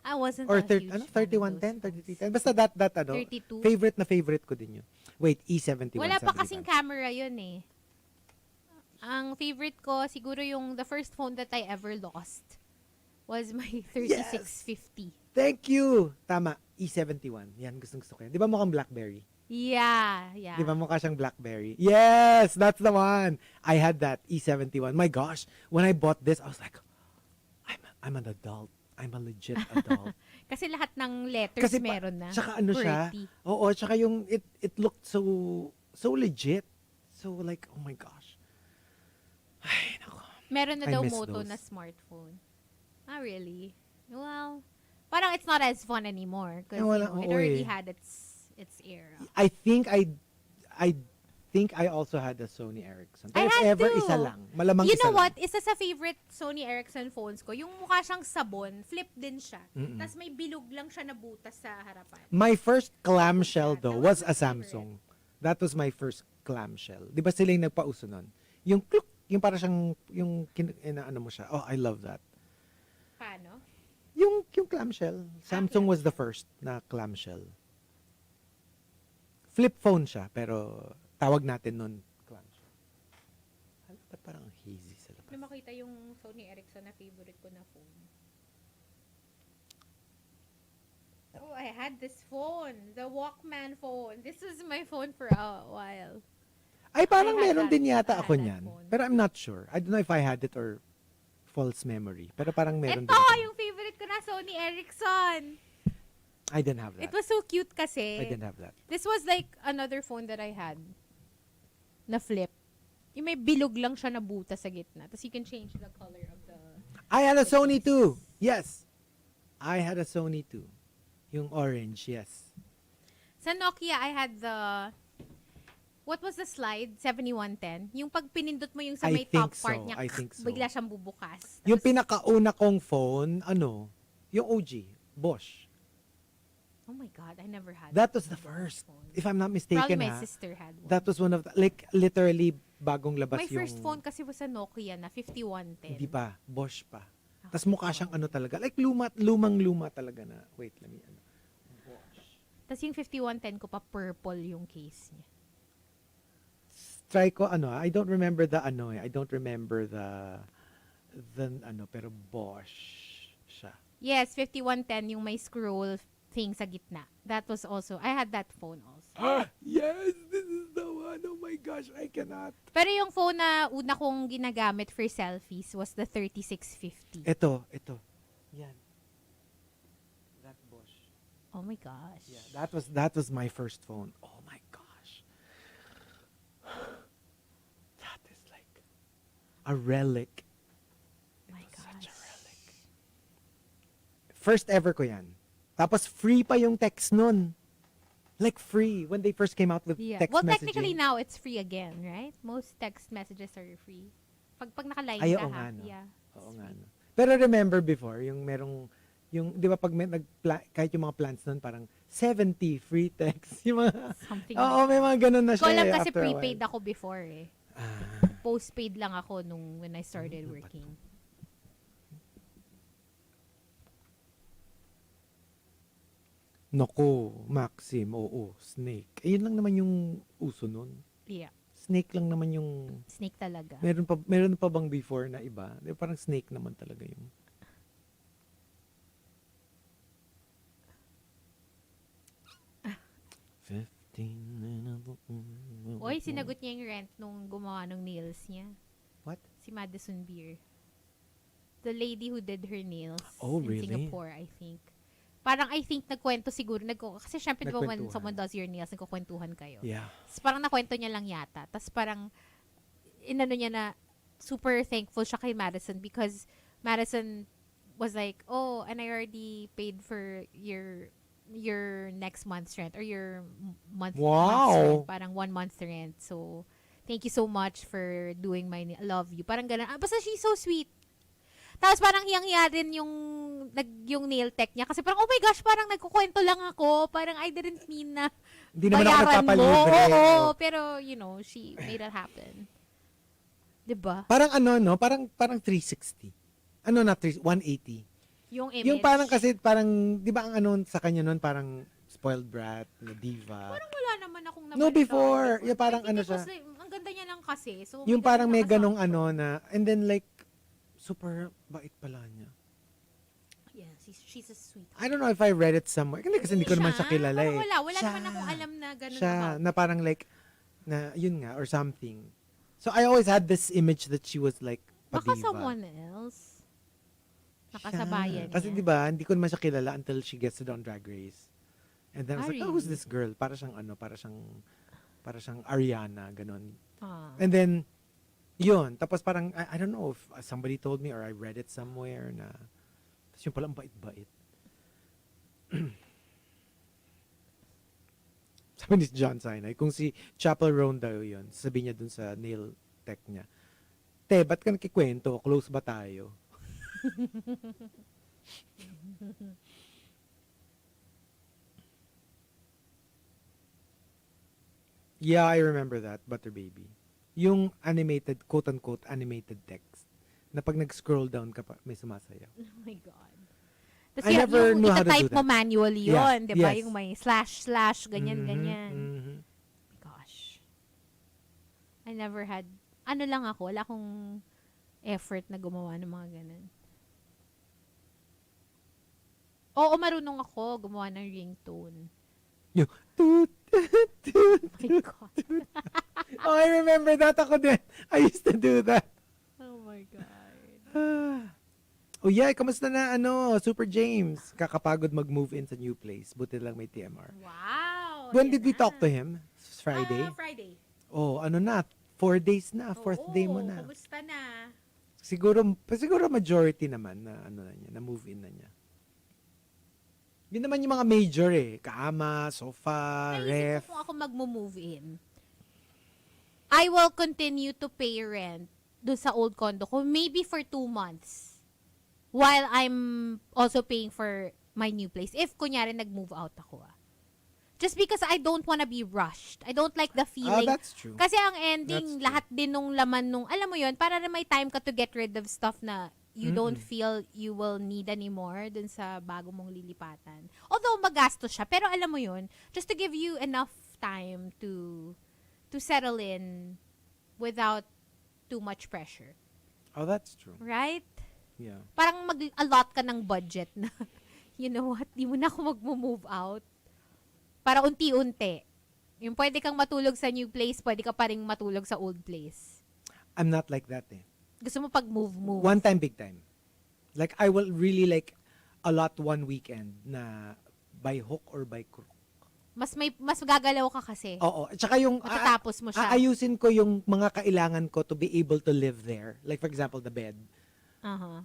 [SPEAKER 3] I wasn't
[SPEAKER 2] or
[SPEAKER 3] a huge fan of
[SPEAKER 2] 3110,
[SPEAKER 3] those
[SPEAKER 2] 3310. Basta that
[SPEAKER 3] 32.
[SPEAKER 2] favorite ko din yun. Wait, E71.
[SPEAKER 3] Wala pa kasing camera yun eh. Ang favorite ko, siguro yung the first phone that I ever lost was my 3650.
[SPEAKER 2] Thank you. Tama, E71. Yan, gustong ko yan. Di ba mukhang BlackBerry?
[SPEAKER 3] Yeah.
[SPEAKER 2] Di ba mukha siyang BlackBerry? Yes, that's the one. I had that E71. My gosh, when I bought this, I was like, I'm an adult. I'm a legit adult.
[SPEAKER 3] Kasi lahat ng letters
[SPEAKER 2] Kasi
[SPEAKER 3] meron na.
[SPEAKER 2] Tsaka ano siya?
[SPEAKER 3] QWERTY.
[SPEAKER 2] Oo, tsaka yung it looked so legit. So like, oh my gosh. Ay, nako.
[SPEAKER 3] Meron na
[SPEAKER 2] I
[SPEAKER 3] daw
[SPEAKER 2] miss
[SPEAKER 3] Moto
[SPEAKER 2] those.
[SPEAKER 3] na smartphone. Ah, really? Well, parang it's not as fun anymore because it already had its era.
[SPEAKER 2] I think I also had a Sony Ericsson.
[SPEAKER 3] I
[SPEAKER 2] Pero if
[SPEAKER 3] had
[SPEAKER 2] ever,
[SPEAKER 3] too.
[SPEAKER 2] isa lang. Malamang
[SPEAKER 3] You
[SPEAKER 2] isa
[SPEAKER 3] know what?
[SPEAKER 2] lang.
[SPEAKER 3] Isa sa favorite Sony Ericsson phones ko, yung mukha siyang sabon, flip din siya. Tapos may bilog lang siya na butas sa harapan.
[SPEAKER 2] My first clamshell
[SPEAKER 3] That
[SPEAKER 2] though
[SPEAKER 3] was
[SPEAKER 2] was
[SPEAKER 3] my
[SPEAKER 2] a Samsung. That was my first clamshell. Di ba sila yung nagpauso nun? Yung kluk, yung para siyang, ano mo siya. Oh, I love that.
[SPEAKER 3] Paano?
[SPEAKER 2] Yung clamshell. Samsung was the first na clamshell. Flip phone siya, pero tawag natin nun clamshell. Ba't parang hazy sa labas?
[SPEAKER 3] Ano makita yung Sony Ericsson na favorite ko na phone? Oh, I had this phone. The Walkman phone. This was my phone for a while.
[SPEAKER 2] Ay, parang
[SPEAKER 3] I had
[SPEAKER 2] meron
[SPEAKER 3] that.
[SPEAKER 2] din
[SPEAKER 3] I
[SPEAKER 2] yata
[SPEAKER 3] had
[SPEAKER 2] ako
[SPEAKER 3] that
[SPEAKER 2] niyan.
[SPEAKER 3] phone.
[SPEAKER 2] Pero I'm not sure. I don't know if I had it or false memory. Pero parang meron
[SPEAKER 3] Ito,
[SPEAKER 2] din ako.
[SPEAKER 3] yung favorite ko na Sony Ericsson.
[SPEAKER 2] I didn't have that.
[SPEAKER 3] It was so cute kasi.
[SPEAKER 2] I didn't have that.
[SPEAKER 3] This was like another phone that I had na flip. Yung may bilog lang siya na butas sa gitna. Tapos you can change the color of the...
[SPEAKER 2] I had a Sony too. Yes. I had a Sony too. Yung orange, yes.
[SPEAKER 3] Sa Nokia, I had the... What was the slide? 7110? Yung pag pinindot mo yung sa
[SPEAKER 2] I
[SPEAKER 3] may
[SPEAKER 2] think
[SPEAKER 3] top part
[SPEAKER 2] so.
[SPEAKER 3] niya,
[SPEAKER 2] I think so.
[SPEAKER 3] bigla siyang bubukas.
[SPEAKER 2] Yung
[SPEAKER 3] Tapos-
[SPEAKER 2] pinakauna kong phone, yung OG, Bosch.
[SPEAKER 3] Oh my God, I never had
[SPEAKER 2] That was
[SPEAKER 3] one
[SPEAKER 2] the
[SPEAKER 3] of those
[SPEAKER 2] first.
[SPEAKER 3] phones.
[SPEAKER 2] If I'm not
[SPEAKER 3] Probably
[SPEAKER 2] mistaken,
[SPEAKER 3] my sister had one.
[SPEAKER 2] that was one of the, like, literally, bagong labas
[SPEAKER 3] My
[SPEAKER 2] yung...
[SPEAKER 3] first phone kasi was a Nokia na 5110.
[SPEAKER 2] Hindi pa, Bosch pa.
[SPEAKER 3] Ah,
[SPEAKER 2] Tapos mukha siyang ano talaga, like lumang-luma talaga na, wait, let me,
[SPEAKER 3] Tapos yung 5110 ko pa purple yung case niya.
[SPEAKER 2] try ko, I don't remember the I don't remember the pero Bosch siya.
[SPEAKER 3] Yes, 5110 yung may scroll thing sa gitna. That was also, I had that phone also.
[SPEAKER 2] Yes, this is the one. Oh my gosh, I cannot.
[SPEAKER 3] Pero yung phone na una kong ginagamit for selfies was the 3650.
[SPEAKER 2] Ito. Yan. That Bosch.
[SPEAKER 3] Oh my gosh.
[SPEAKER 2] Yeah, that was my first phone. Oh my gosh. That is like a relic.
[SPEAKER 3] My
[SPEAKER 2] Such a
[SPEAKER 3] gosh.
[SPEAKER 2] relic. First ever ko yan. Tapos free pa yung text nun. Like free when they first came out with
[SPEAKER 3] Yeah.
[SPEAKER 2] text
[SPEAKER 3] Well,
[SPEAKER 2] messaging.
[SPEAKER 3] technically now it's free again, right? Most text messages are free. Pag naka-line
[SPEAKER 2] Ay,
[SPEAKER 3] ka
[SPEAKER 2] oo
[SPEAKER 3] ha.
[SPEAKER 2] nga, no?
[SPEAKER 3] Yeah.
[SPEAKER 2] Oo
[SPEAKER 3] it's
[SPEAKER 2] nga.
[SPEAKER 3] free.
[SPEAKER 2] No. Pero remember before, yung merong, di ba pag kahit yung mga plans nun, parang 70 free text. Yung mga,
[SPEAKER 3] Something
[SPEAKER 2] oo,
[SPEAKER 3] like
[SPEAKER 2] may mga ganun na
[SPEAKER 3] Ko
[SPEAKER 2] siya
[SPEAKER 3] alam
[SPEAKER 2] eh,
[SPEAKER 3] kasi
[SPEAKER 2] after a while.
[SPEAKER 3] prepaid ako before eh.
[SPEAKER 2] Ah,
[SPEAKER 3] Postpaid lang ako when I started
[SPEAKER 2] Ano ba
[SPEAKER 3] working.
[SPEAKER 2] Nako, Maxim, oo, Snake. Ayun lang naman yung uso nun.
[SPEAKER 3] Yeah.
[SPEAKER 2] Snake lang naman yung...
[SPEAKER 3] Snake talaga.
[SPEAKER 2] Meron pa bang before na iba? Parang snake naman talaga yung...
[SPEAKER 3] Oy, sinagot niya yung rent nung gumawa ng nails niya.
[SPEAKER 2] What?
[SPEAKER 3] Si Madison Beer. The lady who did her nails
[SPEAKER 2] Oh,
[SPEAKER 3] in
[SPEAKER 2] really?
[SPEAKER 3] Singapore, I think. Parang I think nagkwento siguro. Kasi syempre diba when
[SPEAKER 2] Nagkwentuhan.
[SPEAKER 3] someone does your nails, nagkukwentuhan kayo.
[SPEAKER 2] Yeah.
[SPEAKER 3] Tapos parang nakwento niya lang yata. Tapos parang inano niya na super thankful siya kay Madison because Madison was like, oh, and I already paid for your next month's rent or your month's rent. Parang 1 month's rent. So, thank you so much for doing my I love you. Parang ganun. Basta she's so sweet. Tapos parang hiyang-hiya din yung nail tech niya. Kasi parang, oh my gosh, parang nagkukwento lang ako. Parang I didn't mean na
[SPEAKER 2] Hindi naman ako
[SPEAKER 3] bayaran mo.
[SPEAKER 2] nagpapalibre.
[SPEAKER 3] Oo, pero, you know, she made it happen. Diba?
[SPEAKER 2] Parang ano, no? Parang 360. Ano na, 180.
[SPEAKER 3] Yung image.
[SPEAKER 2] Yung parang kasi, parang, di ba ang ano sa kanya nun, parang spoiled brat, na diva.
[SPEAKER 3] Parang wala naman akong
[SPEAKER 2] No,
[SPEAKER 3] nabalitaan
[SPEAKER 2] before.
[SPEAKER 3] before.
[SPEAKER 2] Yung parang
[SPEAKER 3] I think
[SPEAKER 2] ano
[SPEAKER 3] it was
[SPEAKER 2] siya.
[SPEAKER 3] like, ang ganda niya lang kasi. So,
[SPEAKER 2] Yung parang may ganong
[SPEAKER 3] nakasama
[SPEAKER 2] ano na, and then like, super bait pala niya.
[SPEAKER 3] siya. Yeah, she's a sweet.
[SPEAKER 2] I don't know if I read it somewhere. Kasi hindi ko naman siya kilala eh.
[SPEAKER 3] Wala
[SPEAKER 2] Siya.
[SPEAKER 3] naman akong alam na ganun
[SPEAKER 2] Siya,
[SPEAKER 3] about.
[SPEAKER 2] na parang like, na yun nga, or something. So I always had this image that she was like,
[SPEAKER 3] Baka
[SPEAKER 2] padiva.
[SPEAKER 3] someone else. Nakasabayan niya.
[SPEAKER 2] Kasi di ba, hindi ko naman siya kilala until she gets it on Drag Race. And then I was like, oh, who's
[SPEAKER 3] really?
[SPEAKER 2] this girl? Para siyang Ariana, ganun.
[SPEAKER 3] Ah.
[SPEAKER 2] And then, yun. Tapos parang, I don't know if somebody told me or I read it somewhere na, tapos yung pala, ang bait-bait. Sabi ni John Sinai, kung si Chapel Roan daw yun, sabi niya dun sa nail tech niya, te, ba't ka nakikwento? Close ba tayo? Yeah, I remember that, Butter Baby. Yung animated, quote-unquote, animated text, na pag nag-scroll down ka pa, may sumasayaw.
[SPEAKER 3] Oh my God. Tapos
[SPEAKER 2] I never knew how to do
[SPEAKER 3] itatype mo
[SPEAKER 2] that.
[SPEAKER 3] manually
[SPEAKER 2] Yeah,
[SPEAKER 3] yun, di ba?
[SPEAKER 2] yes.
[SPEAKER 3] Yung may slash, ganyan,
[SPEAKER 2] Mhm,
[SPEAKER 3] ganyan.
[SPEAKER 2] mhm.
[SPEAKER 3] Gosh. I never had, ano lang ako, wala akong effort na gumawa ng mga ganun. Oo, marunong ako gumawa ng ringtone.
[SPEAKER 2] Yung, toot, toot.
[SPEAKER 3] Oh my God.
[SPEAKER 2] Oh, I remember that ako din. I used to do that.
[SPEAKER 3] Oh my God.
[SPEAKER 2] Oh yeah, kamusta na Super James? Kakapagod mag-move in sa new place. Buti lang may TMR.
[SPEAKER 3] Wow.
[SPEAKER 2] When
[SPEAKER 3] yan
[SPEAKER 2] did we
[SPEAKER 3] na.
[SPEAKER 2] talk to him? Friday?
[SPEAKER 3] Friday.
[SPEAKER 2] Oh, ano na? 4 days na. Fourth day mo na.
[SPEAKER 3] Kamusta na?
[SPEAKER 2] Siguro majority naman na na niya, na move in na niya. Yun naman yung mga major eh. Kama, sofa,
[SPEAKER 3] Naisip
[SPEAKER 2] ref.
[SPEAKER 3] ko kung ako mag-move in, I will continue to pay rent doon sa old condo ko, maybe for 2 months. While I'm also paying for my new place. If, kunyari, nag-move out ako. Just because I don't wanna be rushed. I don't like the feeling.
[SPEAKER 2] That's true.
[SPEAKER 3] Kasi ang
[SPEAKER 2] That's
[SPEAKER 3] ending,
[SPEAKER 2] true.
[SPEAKER 3] lahat din nung laman nung, alam mo yun, para na may time ka to get rid of stuff na you don't feel you will need anymore dun sa bago mong lilipatan. Although magastos siya, pero alam mo yun, just to give you enough time to settle in without too much pressure.
[SPEAKER 2] Oh, that's true.
[SPEAKER 3] Right?
[SPEAKER 2] Yeah.
[SPEAKER 3] Parang mag-allot ka ng budget na, you know what, di mo na ako mag-move out. Para unti-unti. Yung pwede kang matulog sa new place, pwede ka pa rin matulog sa old place.
[SPEAKER 2] I'm not like that eh.
[SPEAKER 3] Gusto mo pag-move.
[SPEAKER 2] One time, big time. Like, I will really like allot one weekend na by hook or by crook.
[SPEAKER 3] Mas gagalaw ka kasi.
[SPEAKER 2] Oo. At saka yung,
[SPEAKER 3] Matatapos mo siya.
[SPEAKER 2] aayusin ko yung mga kailangan ko to be able to live there. Like, for example, the bed.
[SPEAKER 3] Uh-huh.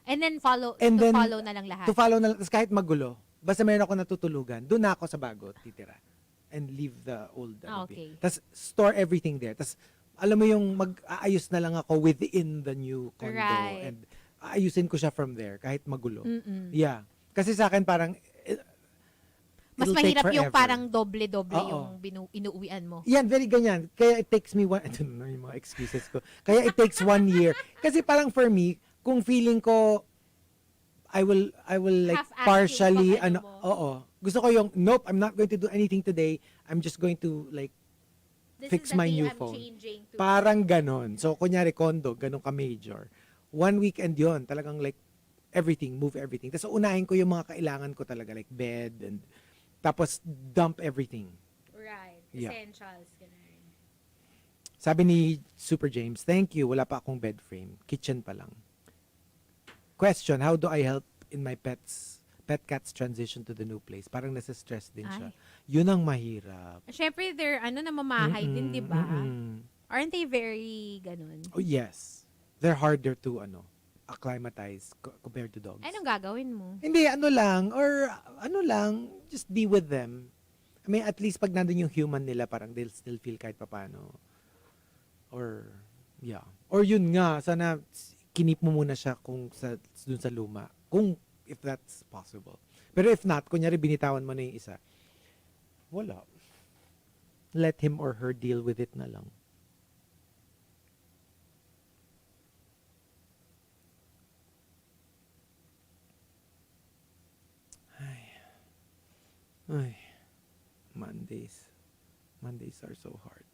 [SPEAKER 3] And then follow na lang lahat.
[SPEAKER 2] To follow na lang. Tapos kahit magulo, basta mayroon ako natutulugan, doon na ako sa bago titira. And leave the old.
[SPEAKER 3] Okay.
[SPEAKER 2] Tapos store everything there. Tapos, alam mo yung mag-aayos na lang ako within the new condo.
[SPEAKER 3] Right.
[SPEAKER 2] And aayusin ko siya from there, kahit magulo.
[SPEAKER 3] Mm-mm.
[SPEAKER 2] Yeah. Kasi sa akin parang,
[SPEAKER 3] Mas
[SPEAKER 2] it'll take
[SPEAKER 3] mahirap yung
[SPEAKER 2] forever.
[SPEAKER 3] parang doble-doble
[SPEAKER 2] Oo.
[SPEAKER 3] yung inuuwian mo.
[SPEAKER 2] Yan, very ganyan. Kaya it takes me I don't know yung mga excuses ko. Kaya it takes 1 year. Kasi parang for me, kung feeling ko, I will like
[SPEAKER 3] Half-ass
[SPEAKER 2] partially,
[SPEAKER 3] yung pag-ano mo.
[SPEAKER 2] oo. Gusto ko yung, nope, I'm not going to do anything today. I'm just going to like
[SPEAKER 3] This
[SPEAKER 2] fix
[SPEAKER 3] is the
[SPEAKER 2] my
[SPEAKER 3] day
[SPEAKER 2] new
[SPEAKER 3] I'm
[SPEAKER 2] phone.
[SPEAKER 3] changing to.
[SPEAKER 2] Parang ganon. So, kunyari, condo, ganon ka-major. 1 weekend yon talagang like, everything, move everything. Tapos, unahin ko yung mga kailangan ko talaga, like bed, and tapos, dump everything.
[SPEAKER 3] Right.
[SPEAKER 2] Yeah.
[SPEAKER 3] Essentials. Ganun.
[SPEAKER 2] Sabi ni Super James, thank you, wala pa akong bed frame. Kitchen pa lang. Question, how do I help in my pet cat's transition to the new place? Parang nasa-stress din siya.
[SPEAKER 3] Ay.
[SPEAKER 2] Yun ang mahirap.
[SPEAKER 3] Syempre, they're, namamahay din, di ba?
[SPEAKER 2] Mm-mm.
[SPEAKER 3] Aren't they very, ganun?
[SPEAKER 2] Oh, yes. They're harder to, acclimatize compared to dogs.
[SPEAKER 3] Anong gagawin mo?
[SPEAKER 2] Hindi, just be with them. I mean, at least pag nandun yung human nila, parang they'll still feel kahit papano. Or, yeah. Or yun nga, sana kinip mo muna siya dun sa luma. If that's possible. Pero if not, kunyari binitawan mo na yung isa, wala. Let him or her deal with it na lang. Ay, Mondays are so hard.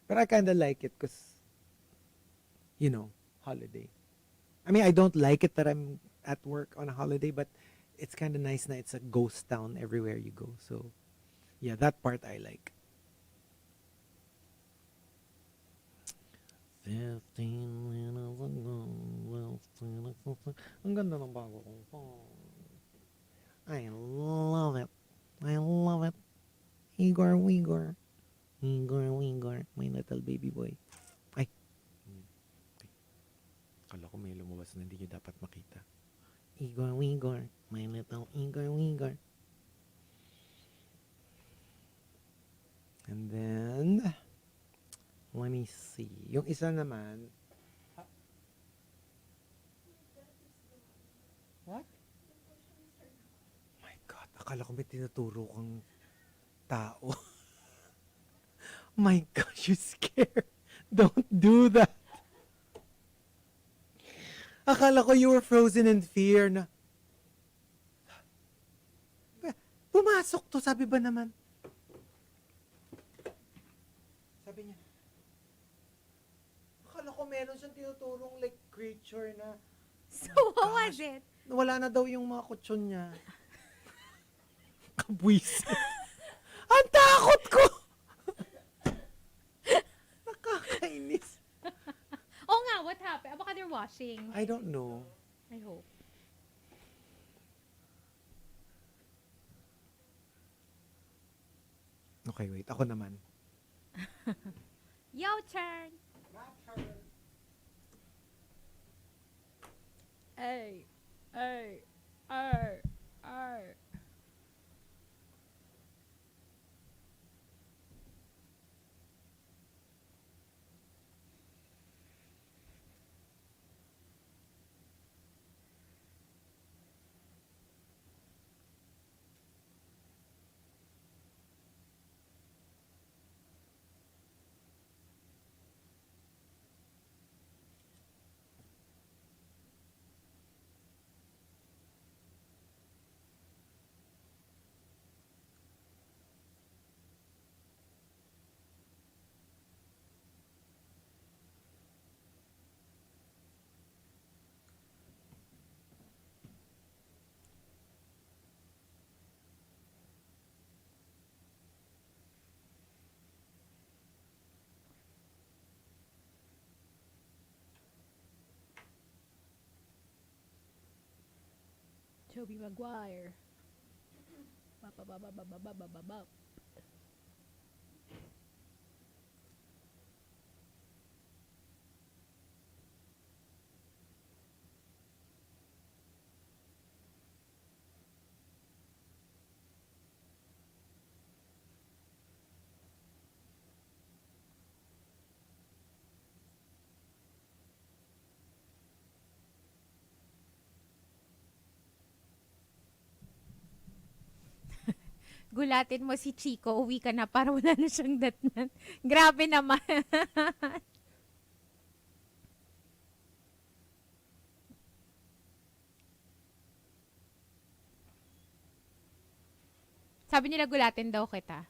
[SPEAKER 2] But I kind of like it because, holiday. I mean, I don't like it that I'm at work on a holiday, but it's kind of nice na it's a ghost town everywhere you go. So, yeah, that part I like. 15 minutes ago, ang ganda ng bago kong phone. I love it. I love it. Igor, my little baby boy. Ay. Kala ko may lumabas na hindi nyo dapat makita. Igor, my little Igor. And then, let me see. Yung isa naman, what? My God, akala ko may tinuturo kang tao. My gosh, you scared. Don't do that. Akala ko you were frozen in fear na. Pumasok to, sabi ba naman? Sabi niya. Akala ko meron siyang tinuturong like creature na.
[SPEAKER 3] So, what was it?
[SPEAKER 2] Wala na daw yung mga kutsyon niya. Kabwis. Ang takot ko! Nakakainis.
[SPEAKER 3] Oh nga, what happened? Baka they're washing.
[SPEAKER 2] I don't know.
[SPEAKER 3] I hope.
[SPEAKER 2] Okay, wait. Ako naman.
[SPEAKER 3] Your turn. Ay. Toby Maguire. Ba. Gulatin mo si Chico, uwi ka na para wala na siyang datnan. Grabe naman. Sabi nila gulatin daw kita.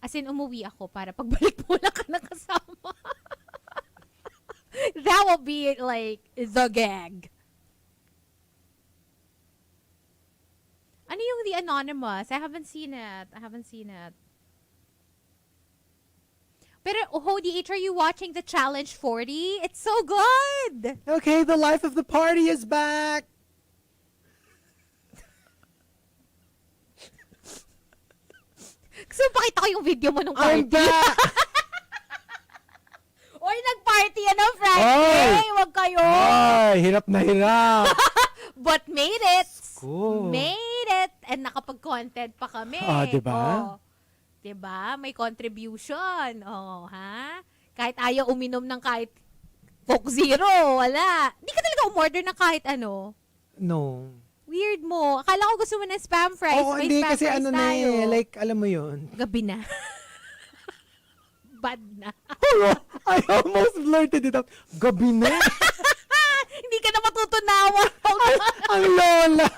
[SPEAKER 3] As in, umuwi ako para pagbalik mo lang ka nakasama. That will be like the gag. Ano yung the anonymous? I haven't seen it. Pero, DH, are you watching the Challenge 40? It's so good!
[SPEAKER 2] Okay, the life of the party is back!
[SPEAKER 3] So, pakita ko yung video mo nung
[SPEAKER 2] I'm
[SPEAKER 3] party.
[SPEAKER 2] back!
[SPEAKER 3] Oy, nag-party yan on Friday! Wag kayo!
[SPEAKER 2] Ay, hirap na hirap!
[SPEAKER 3] But made it!
[SPEAKER 2] Cool.
[SPEAKER 3] Made it! And nakapag-content pa kami.
[SPEAKER 2] Diba?
[SPEAKER 3] Oh, diba? May contribution. Oh, ha? Kahit ayaw uminom ng kahit Coke Zero, wala. Hindi ka talaga umorder ng kahit ano.
[SPEAKER 2] No.
[SPEAKER 3] Weird mo. Akala ko gusto mo ng spam fries.
[SPEAKER 2] Oo,
[SPEAKER 3] May
[SPEAKER 2] hindi
[SPEAKER 3] spam
[SPEAKER 2] kasi
[SPEAKER 3] fries
[SPEAKER 2] ano
[SPEAKER 3] tayo.
[SPEAKER 2] na like, alam mo yun.
[SPEAKER 3] Gabi na. Bad na.
[SPEAKER 2] I almost blurted it out. Gabi na.
[SPEAKER 3] Hindi ka na matutunawa.
[SPEAKER 2] Ang lola.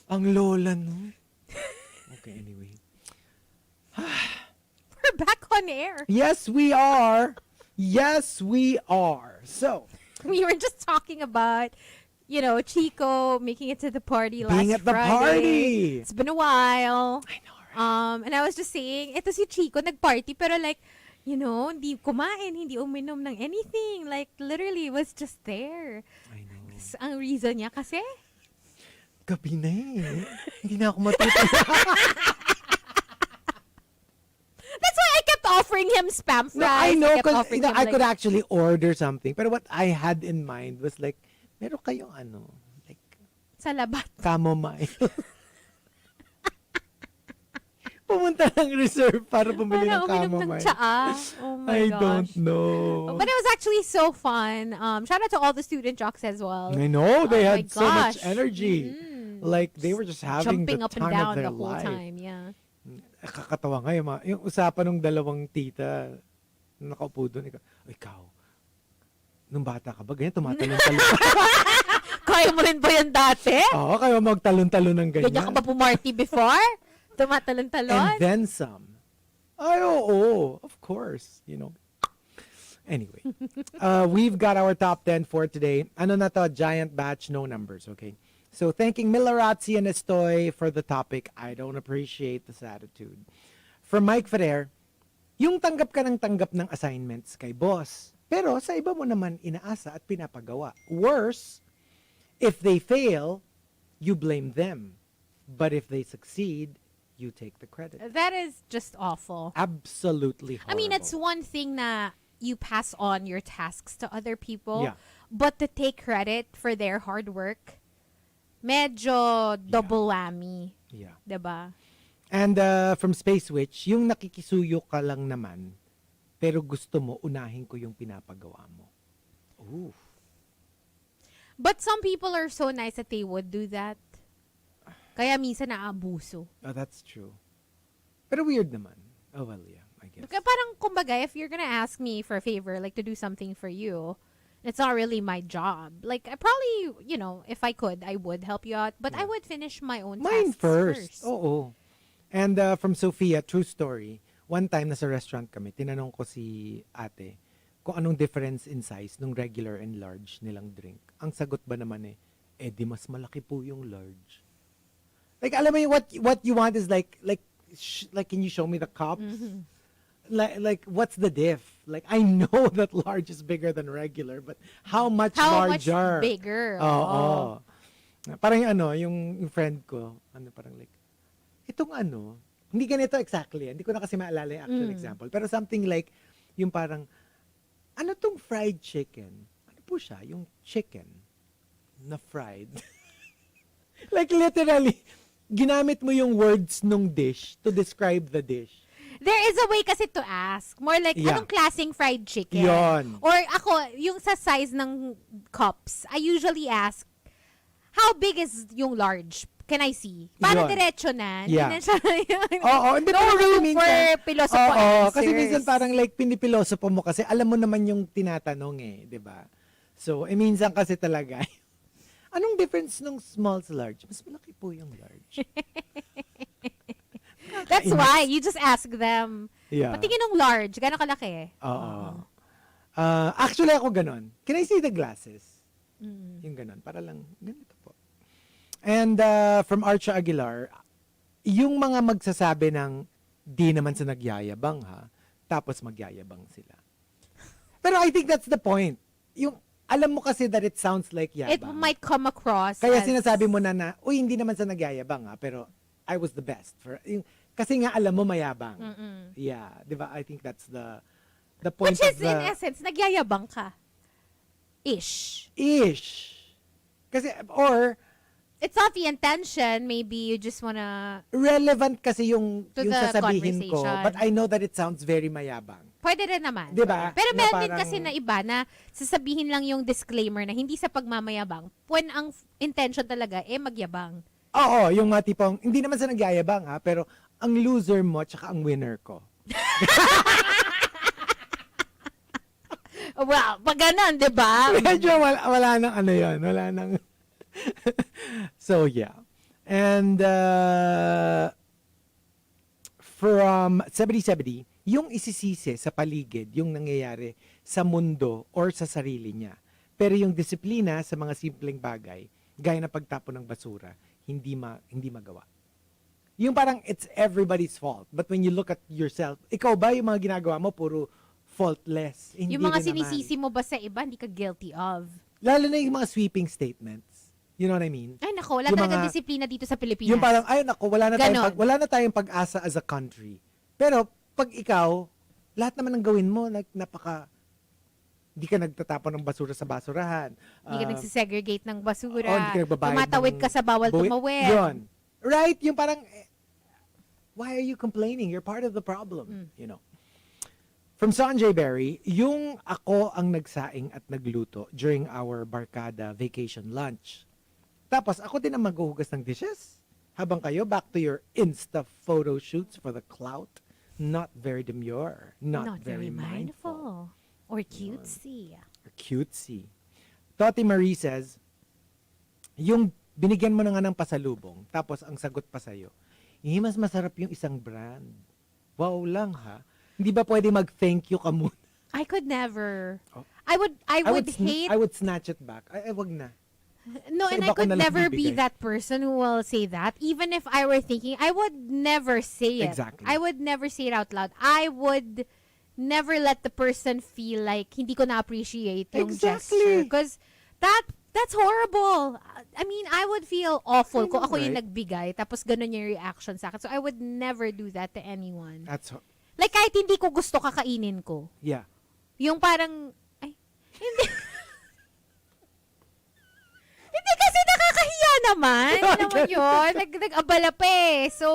[SPEAKER 2] Ang lola, no? Okay, anyway.
[SPEAKER 3] We're back on air.
[SPEAKER 2] Yes, we are. Yes, we are. So,
[SPEAKER 3] We were just talking about, Chico making it to the party last
[SPEAKER 2] being at the
[SPEAKER 3] Friday.
[SPEAKER 2] party.
[SPEAKER 3] It's been a while.
[SPEAKER 2] I know, right?
[SPEAKER 3] And I was just saying, ito si Chico nag-party pero like, hindi kumain, hindi uminom ng anything. Like, literally was just there.
[SPEAKER 2] I know.
[SPEAKER 3] Ang reason niya kasi,
[SPEAKER 2] Gabi na eh. Hindi na ako matutuwa.
[SPEAKER 3] that's why I kept offering him spam fries.
[SPEAKER 2] No, I know,
[SPEAKER 3] kept
[SPEAKER 2] because
[SPEAKER 3] offering him,
[SPEAKER 2] I
[SPEAKER 3] like,
[SPEAKER 2] could actually order something. Pero what I had in mind was like, meron kayong like,
[SPEAKER 3] sa labat.
[SPEAKER 2] chamomile. Pumunta ng reserve para bumili ng
[SPEAKER 3] Para uminom ng
[SPEAKER 2] chamomile.
[SPEAKER 3] tsaa. Oh my
[SPEAKER 2] I
[SPEAKER 3] gosh.
[SPEAKER 2] don't know.
[SPEAKER 3] But it was actually so fun. Shout out to all the student jocks as well.
[SPEAKER 2] I know, they
[SPEAKER 3] Oh
[SPEAKER 2] had
[SPEAKER 3] my
[SPEAKER 2] so much
[SPEAKER 3] gosh.
[SPEAKER 2] energy. Like, they were just having
[SPEAKER 3] Jumping
[SPEAKER 2] the
[SPEAKER 3] up and
[SPEAKER 2] time
[SPEAKER 3] down
[SPEAKER 2] of their
[SPEAKER 3] the whole
[SPEAKER 2] life.
[SPEAKER 3] time, yeah.
[SPEAKER 2] Kakatawa nga yung usapan ng dalawang tita na nakaupo doon. Ikaw, nung bata ka ba, ganyan, tumatalon-talon?
[SPEAKER 3] Kaya mo rin ba yan dati?
[SPEAKER 2] Oo, kayo magtalon-talon ng ganyan.
[SPEAKER 3] Ganyan ka ba pumarty before? Tumatalon-talon?
[SPEAKER 2] And then some. Ay, oo, of course, Anyway, we've got our top 10 for today. Ano na to? Giant batch, no numbers, okay? So, thanking Milarazzi and Estoy for the topic. I don't appreciate this attitude. From Mike Ferrer, yung tanggap ka ng tanggap ng assignments kay boss, pero sa iba mo naman inaasa at pinapagawa. Worse, if they fail, you blame them. But if they succeed, you take the credit.
[SPEAKER 3] That is just awful.
[SPEAKER 2] Absolutely horrible.
[SPEAKER 3] I mean, it's one thing na you pass on your tasks to other people,
[SPEAKER 2] Yeah.
[SPEAKER 3] but to take credit for their hard work, medyo double whammy.
[SPEAKER 2] Yeah.
[SPEAKER 3] Diba?
[SPEAKER 2] And from Space Witch, yung nakikisuyo ka lang naman, pero gusto mo, unahin ko yung pinapagawa mo. Ooh.
[SPEAKER 3] But some people are so nice that they would do that. Kaya minsan naabuso.
[SPEAKER 2] Oh, that's true. Pero weird naman. Oh, well, yeah, I guess.
[SPEAKER 3] Kaya parang, kumbaga, if you're gonna ask me for a favor, like to do something for you, it's not really my job. Like, I probably, if I could, I would help you out. But I would finish my own
[SPEAKER 2] Mine
[SPEAKER 3] tasks
[SPEAKER 2] first. Oo. And from Sophia, true story, one time nasa restaurant kami, tinanong ko si ate kung anong difference in size nung regular and large nilang drink. Ang sagot ba naman di mas malaki po yung large. Like, alam mo yung what you want is like, can you show me the cups?
[SPEAKER 3] Mm-hmm.
[SPEAKER 2] Like, what's the diff? Like, I know that large is bigger than regular, but how much larger?
[SPEAKER 3] Much bigger?
[SPEAKER 2] Oo. Parang yung friend ko, parang like, itong hindi ganito exactly. Hindi ko na kasi maalala yung actual example. Pero something like, yung parang, ano tong fried chicken? Ano po siya? Yung chicken na fried. Like literally, ginamit mo yung words nung dish to describe the dish.
[SPEAKER 3] There is a way kasi to ask. More like,
[SPEAKER 2] Yeah.
[SPEAKER 3] anong klaseng fried chicken?
[SPEAKER 2] Yon.
[SPEAKER 3] Or ako, yung sa size ng cups, I usually ask, how big is yung large? Can I see? Para
[SPEAKER 2] Yon.
[SPEAKER 3] diretso na.
[SPEAKER 2] Yeah.
[SPEAKER 3] Hindi na siya,
[SPEAKER 2] Oo, hindi
[SPEAKER 3] no
[SPEAKER 2] pero kasi
[SPEAKER 3] room
[SPEAKER 2] minsan,
[SPEAKER 3] for philosophy answers.
[SPEAKER 2] kasi minsan parang like pinipilosopo mo kasi alam mo naman yung tinatanong 'di ba? So, minsan kasi talaga Anong difference nung small sa large? Mas malaki po yung large.
[SPEAKER 3] That's why you just ask them.
[SPEAKER 2] Yeah.
[SPEAKER 3] Patingin ng large, gano'ng kalaki?
[SPEAKER 2] Oo. Actually, ako ganon. Can I see the glasses? Yung ganon. Para lang, ganito po. And from Archa Aguilar, yung mga magsasabi ng di naman sa nagyayabang ha, tapos magyayabang sila. Pero I think that's the point. Yung, alam mo kasi that it sounds like
[SPEAKER 3] It
[SPEAKER 2] yabang.
[SPEAKER 3] might come across
[SPEAKER 2] Kaya
[SPEAKER 3] as...
[SPEAKER 2] sinasabi mo na, uy, hindi naman sa nagyayabang ha, pero I was the best. Kasi nga alam mo mayabang. Yeah, di ba? I think that's the point
[SPEAKER 3] Which is,
[SPEAKER 2] of the...
[SPEAKER 3] in essence, nagyayabang ka. Ish.
[SPEAKER 2] Kasi, or,
[SPEAKER 3] It's not the intention. Maybe you just wanna...
[SPEAKER 2] relevant kasi yung
[SPEAKER 3] To the
[SPEAKER 2] sasabihin ko.
[SPEAKER 3] conversation.
[SPEAKER 2] But I know that it sounds very mayabang.
[SPEAKER 3] Pwede rin naman.
[SPEAKER 2] Diba?
[SPEAKER 3] Pero
[SPEAKER 2] Na
[SPEAKER 3] meron din
[SPEAKER 2] parang-
[SPEAKER 3] kasi na iba na sasabihin lang yung disclaimer na hindi sa pagmamayabang. When ang intention talaga, magyabang.
[SPEAKER 2] Oo, yung mga tipong, hindi naman sa nagyayabang ha, pero ang loser mo tsaka ang winner ko.
[SPEAKER 3] Well, pag ganun, di ba?
[SPEAKER 2] Medyo wala nang ano yun. Wala nang... So, yeah. And from 7070, yung isisisi sa paligid, yung nangyayari sa mundo or sa sarili niya. Pero yung disiplina sa mga simpleng bagay, gaya na pagtapon ng basura, hindi magawa. Yung parang it's everybody's fault. But when you look at yourself, ikaw ba yung mga ginagawa mo puro faultless? Hindi
[SPEAKER 3] Yung mga
[SPEAKER 2] rin
[SPEAKER 3] sinisisi mo ba sa iba, hindi ka guilty of?
[SPEAKER 2] Lalo na yung mga sweeping statements. You know what I mean?
[SPEAKER 3] Ay nako, wala
[SPEAKER 2] Yung
[SPEAKER 3] talaga
[SPEAKER 2] mga-
[SPEAKER 3] disiplina dito sa Pilipinas.
[SPEAKER 2] Yung parang, ay nako,
[SPEAKER 3] Ganon.
[SPEAKER 2] wala na tayong pag-asa as a country. Pero pag ikaw, lahat naman ng gawin mo, like, hindi ka nagtatapon ng basura sa basurahan.
[SPEAKER 3] Hindi ka nagsisegregate ng basura.
[SPEAKER 2] Hindi ka nagbabayad
[SPEAKER 3] Tumatawid
[SPEAKER 2] ng
[SPEAKER 3] ka sa bawal tumawid.
[SPEAKER 2] Yun. Right? Yung parang, why are you complaining? You're part of the problem. You know. From Sanjay Berry, yung ako ang nagsaing at nagluto during our Barkada vacation lunch. Tapos ako din ang maghuhugas ng dishes. Habang kayo, back to your Insta photo shoots for the clout. Not very demure. Not very mindful.
[SPEAKER 3] Or cutesy.
[SPEAKER 2] Or cutesy. Toti Marie says, yung binigyan mo na nga ng pasalubong, tapos ang sagot pa sa'yo, mas masarap yung isang brand. Wow lang ha. Hindi ba pwede mag-thank you ka muna?
[SPEAKER 3] I could never.
[SPEAKER 2] Oh.
[SPEAKER 3] I would hate.
[SPEAKER 2] I would snatch it back. Ay, wag na.
[SPEAKER 3] No,
[SPEAKER 2] Sa
[SPEAKER 3] and I
[SPEAKER 2] iba ko
[SPEAKER 3] could
[SPEAKER 2] na lang
[SPEAKER 3] never be
[SPEAKER 2] bibigay.
[SPEAKER 3] that person who will say that. Even if I were thinking, I would never say it.
[SPEAKER 2] Exactly.
[SPEAKER 3] I would never say it out loud. I would never let the person feel like hindi ko na-appreciate yung gesture.
[SPEAKER 2] Exactly.
[SPEAKER 3] Because that's horrible. I mean, I would feel awful
[SPEAKER 2] I
[SPEAKER 3] kung
[SPEAKER 2] know,
[SPEAKER 3] ako yung
[SPEAKER 2] right?
[SPEAKER 3] nagbigay tapos ganun yung reaction sa akin. So I would never do that to anyone.
[SPEAKER 2] That's
[SPEAKER 3] Like kahit hindi ko gusto kakainin ko.
[SPEAKER 2] yeah.
[SPEAKER 3] Yung parang, ay, hindi. Hindi kasi nakakahiya naman. Hindi naman yun. Nag-abala pa eh. So,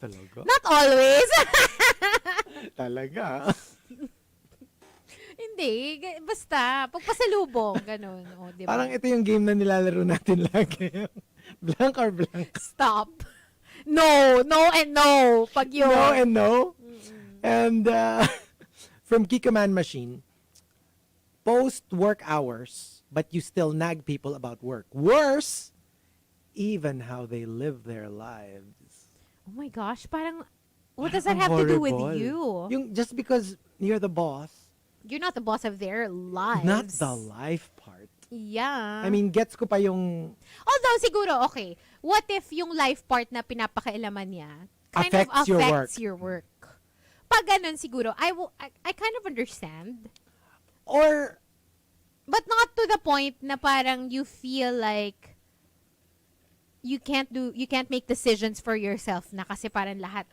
[SPEAKER 2] Talaga.
[SPEAKER 3] not always.
[SPEAKER 2] Talaga.
[SPEAKER 3] Hindi. Basta, pagpasalubong. Ganun. O, diba?
[SPEAKER 2] Parang ito yung game na nilalaro natin lagi. Blank or blank?
[SPEAKER 3] Stop. No. No and no. Pag yun.
[SPEAKER 2] No and no. And from Kika Man Machine, post work hours, but you still nag people about work. Worse, even how they live their lives.
[SPEAKER 3] Oh my gosh. Parang, what does
[SPEAKER 2] Parang
[SPEAKER 3] that have to do with
[SPEAKER 2] horrible.
[SPEAKER 3] you?
[SPEAKER 2] Yung just because you're the boss,
[SPEAKER 3] You're not the boss of their lives.
[SPEAKER 2] not the life part.
[SPEAKER 3] Yeah.
[SPEAKER 2] I mean, gets ko pa yung
[SPEAKER 3] Although, siguro, okay, what if yung life part na pinapakailaman niya kind
[SPEAKER 2] Affects
[SPEAKER 3] of
[SPEAKER 2] your
[SPEAKER 3] affects your work? Pag ganun, siguro, I kind of understand.
[SPEAKER 2] or
[SPEAKER 3] But not to the point na parang you feel like you can't make decisions for yourself na kasi parang lahat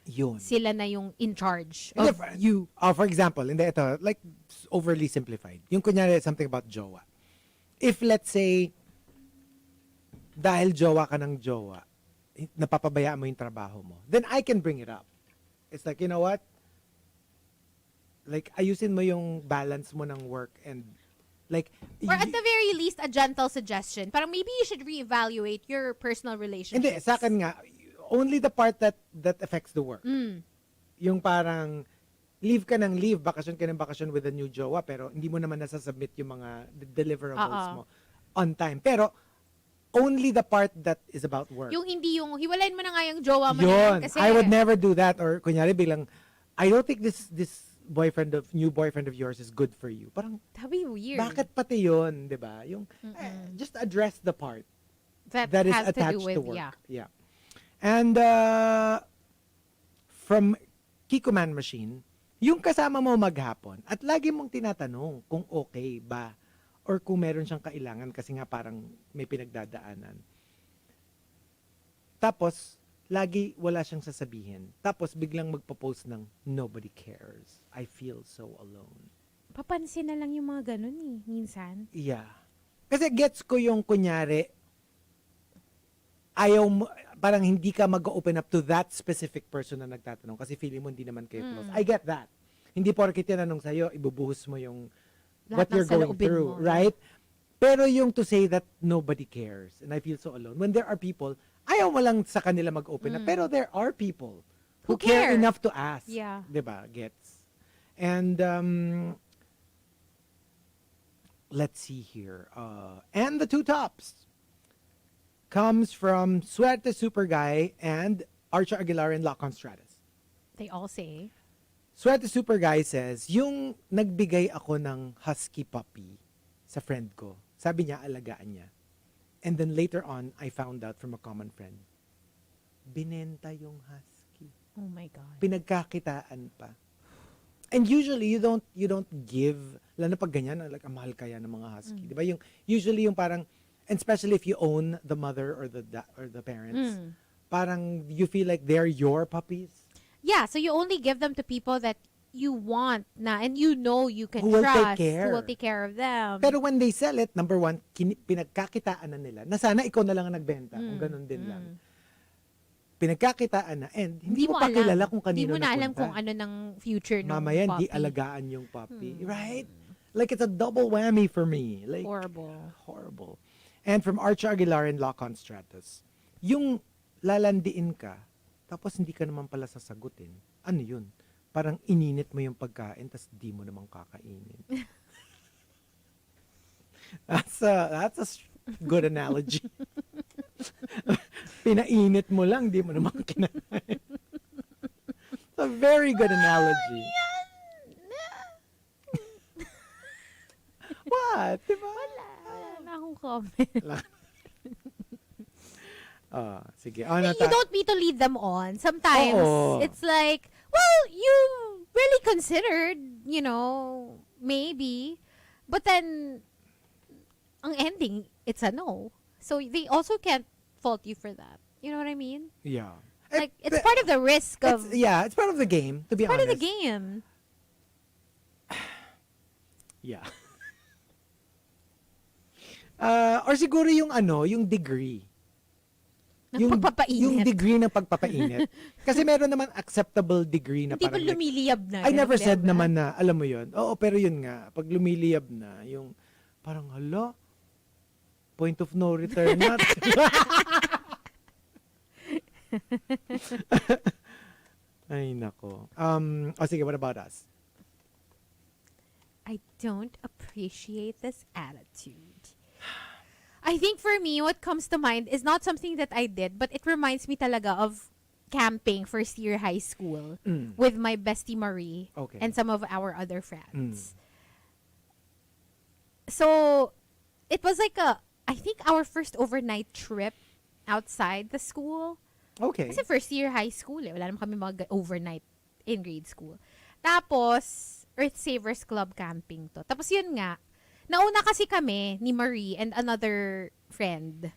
[SPEAKER 2] yun.
[SPEAKER 3] sila na yung in charge
[SPEAKER 2] Hindi,
[SPEAKER 3] of
[SPEAKER 2] for-
[SPEAKER 3] you.
[SPEAKER 2] For example, hindi ito, like, overly simplified. Yung kunyari, something about jowa. If, let's say, dahil jowa ka ng jowa, napapabayaan mo yung trabaho mo, then I can bring it up. It's like, you know what? Like, ayusin mo yung balance mo ng work and, like,
[SPEAKER 3] Or at the very least, a gentle suggestion. Parang maybe you should reevaluate your personal relationships.
[SPEAKER 2] hindi, sa akin nga, only the part that affects the work. Yung parang, leave ka ng leave, bakasyon ka ng bakasyon with a new jowa, pero hindi mo naman nasasubmit yung mga deliverables mo. on time. Pero, only the part that is about work.
[SPEAKER 3] Yung hindi yung, hiwalayin mo na nga yung jowa mo na
[SPEAKER 2] Yun.
[SPEAKER 3] yan. Kasi,
[SPEAKER 2] I would never do that. Or, kunyari, biglang, I don't think this new boyfriend of yours is good for you. Parang,
[SPEAKER 3] that'd be weird.
[SPEAKER 2] bakit pati yun, di ba? Yung, just address the part
[SPEAKER 3] that
[SPEAKER 2] is
[SPEAKER 3] has to do
[SPEAKER 2] attached
[SPEAKER 3] with,
[SPEAKER 2] to work.
[SPEAKER 3] yeah.
[SPEAKER 2] And, from Chico Man Machine, yung kasama mo maghapon, at lagi mong tinatanong kung okay ba, or kung meron siyang kailangan kasi nga parang may pinagdadaanan. Tapos, lagi wala siyang sasabihin. Tapos, biglang magpo-post ng, nobody cares. I feel so alone.
[SPEAKER 3] Papansin na lang yung mga ganun eh, minsan.
[SPEAKER 2] Yeah. Kasi gets ko yung kunyari, ayaw mo, parang hindi ka mag-open up to that specific person na nagtatanong kasi feeling mo hindi naman kayo close. I get that. Hindi porket tinanong sa'yo, ibubuhos mo yung what
[SPEAKER 3] Lahat ng
[SPEAKER 2] you're going
[SPEAKER 3] saloobin
[SPEAKER 2] through,
[SPEAKER 3] mo.
[SPEAKER 2] right? Pero yung to say that nobody cares and I feel so alone, when there are people, ayaw mo lang sa kanila mag-open up, pero there are people who care
[SPEAKER 3] care.
[SPEAKER 2] enough to ask.
[SPEAKER 3] Yeah.
[SPEAKER 2] Diba? Gets. And, let's see here. And the two tops comes from Suerte Super Guy and Archer Aguilar and Lacon Stratus.
[SPEAKER 3] They all say,
[SPEAKER 2] Suerte Super Guy says, yung nagbigay ako ng husky puppy sa friend ko, sabi niya, alagaan niya. And then later on, I found out from a common friend, binenta yung husky.
[SPEAKER 3] oh my God.
[SPEAKER 2] Pinagkakitaan pa. And usually, you don't give, lalo na pag ganyan, like, mahal kaya ng mga husky. Diba? Yung, usually, yung parang, and especially if you own the mother or the parents, parang you feel like they're your puppies.
[SPEAKER 3] Yeah, so you only give them to people that you want na, and you know you can
[SPEAKER 2] Who will take
[SPEAKER 3] trust,
[SPEAKER 2] care.
[SPEAKER 3] who will take care of them.
[SPEAKER 2] Pero when they sell it, number one, pinagkakitaan na nila, na sana ikaw na lang ang nagbenta, kung ganun din lang. Pinagkakitaan na, and hindi mo pa kilala kung kanino
[SPEAKER 3] Hindi mo na
[SPEAKER 2] napunta.
[SPEAKER 3] alam kung ano ng future ng
[SPEAKER 2] Mamaya,
[SPEAKER 3] puppy.
[SPEAKER 2] di alagaan yung puppy. Right? Like, it's a double whammy for me. Like, horrible. And from Archer Aguilar and Lacon Stratus, yung lalandiin ka, tapos hindi ka naman pala sasagutin, ano yun? Parang ininit mo yung pagkain, tapos di mo naman kakainin. That's a good analogy. Pinainit mo lang, di mo naman kinain. It's a very good analogy. What? Diba?
[SPEAKER 3] Wala na akong comment.
[SPEAKER 2] Sige.
[SPEAKER 3] You don't need to lead them on. Sometimes,
[SPEAKER 2] Oo.
[SPEAKER 3] it's like, well, you really considered, maybe. But then, ang ending, it's a no. So, they also can't fault you for that. You know what I mean?
[SPEAKER 2] Yeah.
[SPEAKER 3] Like, it's part of the risk of...
[SPEAKER 2] It's part of the game, to be honest.
[SPEAKER 3] part of the game.
[SPEAKER 2] Yeah. Or siguro yung degree.
[SPEAKER 3] Ng pagpapainit.
[SPEAKER 2] Yung degree ng pagpapainit. Kasi meron naman acceptable degree na
[SPEAKER 3] Hindi pa
[SPEAKER 2] parang...
[SPEAKER 3] lumiliyab na.
[SPEAKER 2] I never
[SPEAKER 3] ganun
[SPEAKER 2] said
[SPEAKER 3] ba?
[SPEAKER 2] naman na, alam mo yun. Oo, pero yun nga, pag lumiliyab na, yung parang, hala, point of no return na. Ay, nako. Sige, what about us?
[SPEAKER 3] I don't appreciate this attitude. I think for me, what comes to mind is not something that I did, but it reminds me talaga of camping first year high school with my bestie Marie and some of our other friends. So, it was like I think our first overnight trip outside the school.
[SPEAKER 2] Okay.
[SPEAKER 3] Kasi first year high school wala naman kami overnight in grade school. Tapos, Earth Savers Club camping to. Tapos yun nga, nauna kasi kami ni Marie and another friend.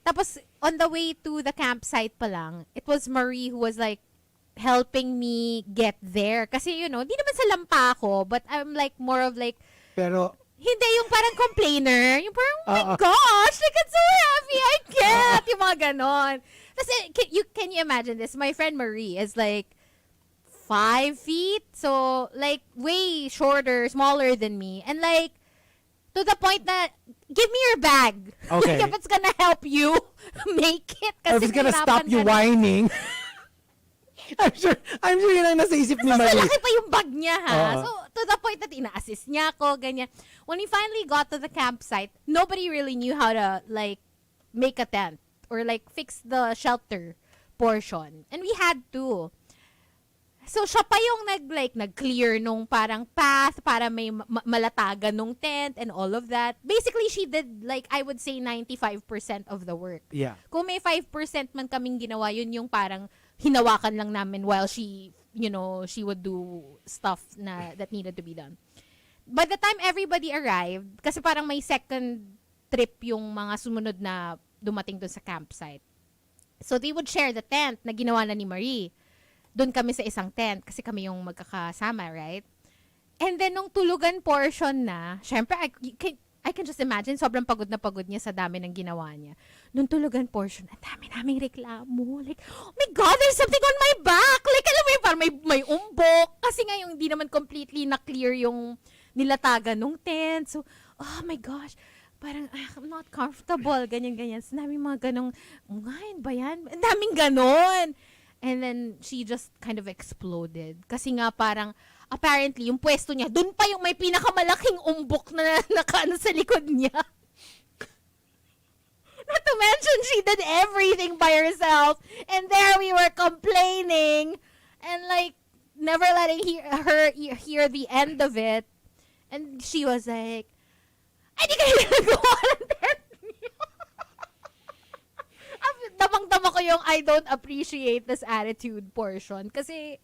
[SPEAKER 3] Tapos, on the way to the campsite pa lang, it was Marie who was like, helping me get there. Kasi, di naman sa lampa ako, but I'm like, more of like,
[SPEAKER 2] pero,
[SPEAKER 3] hindi yung parang complainer. Yung parang, oh my gosh, like, it's so heavy, I can't. Yung mga ganon. Kasi, can you imagine this? My friend Marie is like, 5 feet. So, like, way shorter, smaller than me. And like, to the point that, give me your bag.
[SPEAKER 2] Okay.
[SPEAKER 3] Like, if it's gonna help you make it.
[SPEAKER 2] or
[SPEAKER 3] Kasi
[SPEAKER 2] if it's gonna
[SPEAKER 3] nahirapan
[SPEAKER 2] stop you
[SPEAKER 3] ka na.
[SPEAKER 2] whining. I'm sure yun ang nasa isip ni Marie.
[SPEAKER 3] Malaki pa yung bag niya, ha?
[SPEAKER 2] Oo.
[SPEAKER 3] So, to the point that ina-assist niya ako, ganyan. When we finally got to the campsite, nobody really knew how to, like, make a tent or, like, fix the shelter portion. And we had to. So, siya pa yung nag-clear nung parang path para may malatagan nung tent and all of that. Basically, she did, like, I would say 95% of the work.
[SPEAKER 2] Yeah.
[SPEAKER 3] Kung may 5% man kaming ginawa, yun yung parang hinawakan lang namin while she would do stuff that needed to be done. By the time everybody arrived, kasi parang may second trip yung mga sumunod na dumating doon sa campsite. So they would share the tent na ginawa na ni Marie. Doon kami sa isang tent kasi kami yung magkakasama, right? And then nung tulugan portion na, syempre I can just imagine, sobrang pagod na pagod niya sa dami ng ginawa niya. Nung tulugan portion, ang dami naming reklamo. Like, oh my God, there's something on my back. Like, alam mo yun, parang may umbok. Kasi nga yung hindi naman completely na-clear yung nilatagan ng tent. So, oh my gosh, parang, I'm not comfortable. Ganyan-ganyan. So, daming mga ganong, ngayon ba yan? Ang daming ganon. And then, she just kind of exploded. Kasi nga parang, apparently, yung pwesto niya, dun pa yung may pinakamalaking umbok na nakaano sa likod niya. Not to mention, she did everything by herself. And there we were complaining. And like, never letting her hear the end of it. And she was like, ay, di kayo nagawa ng tent niyo. Damang-dama ko yung I don't appreciate this attitude portion. Kasi,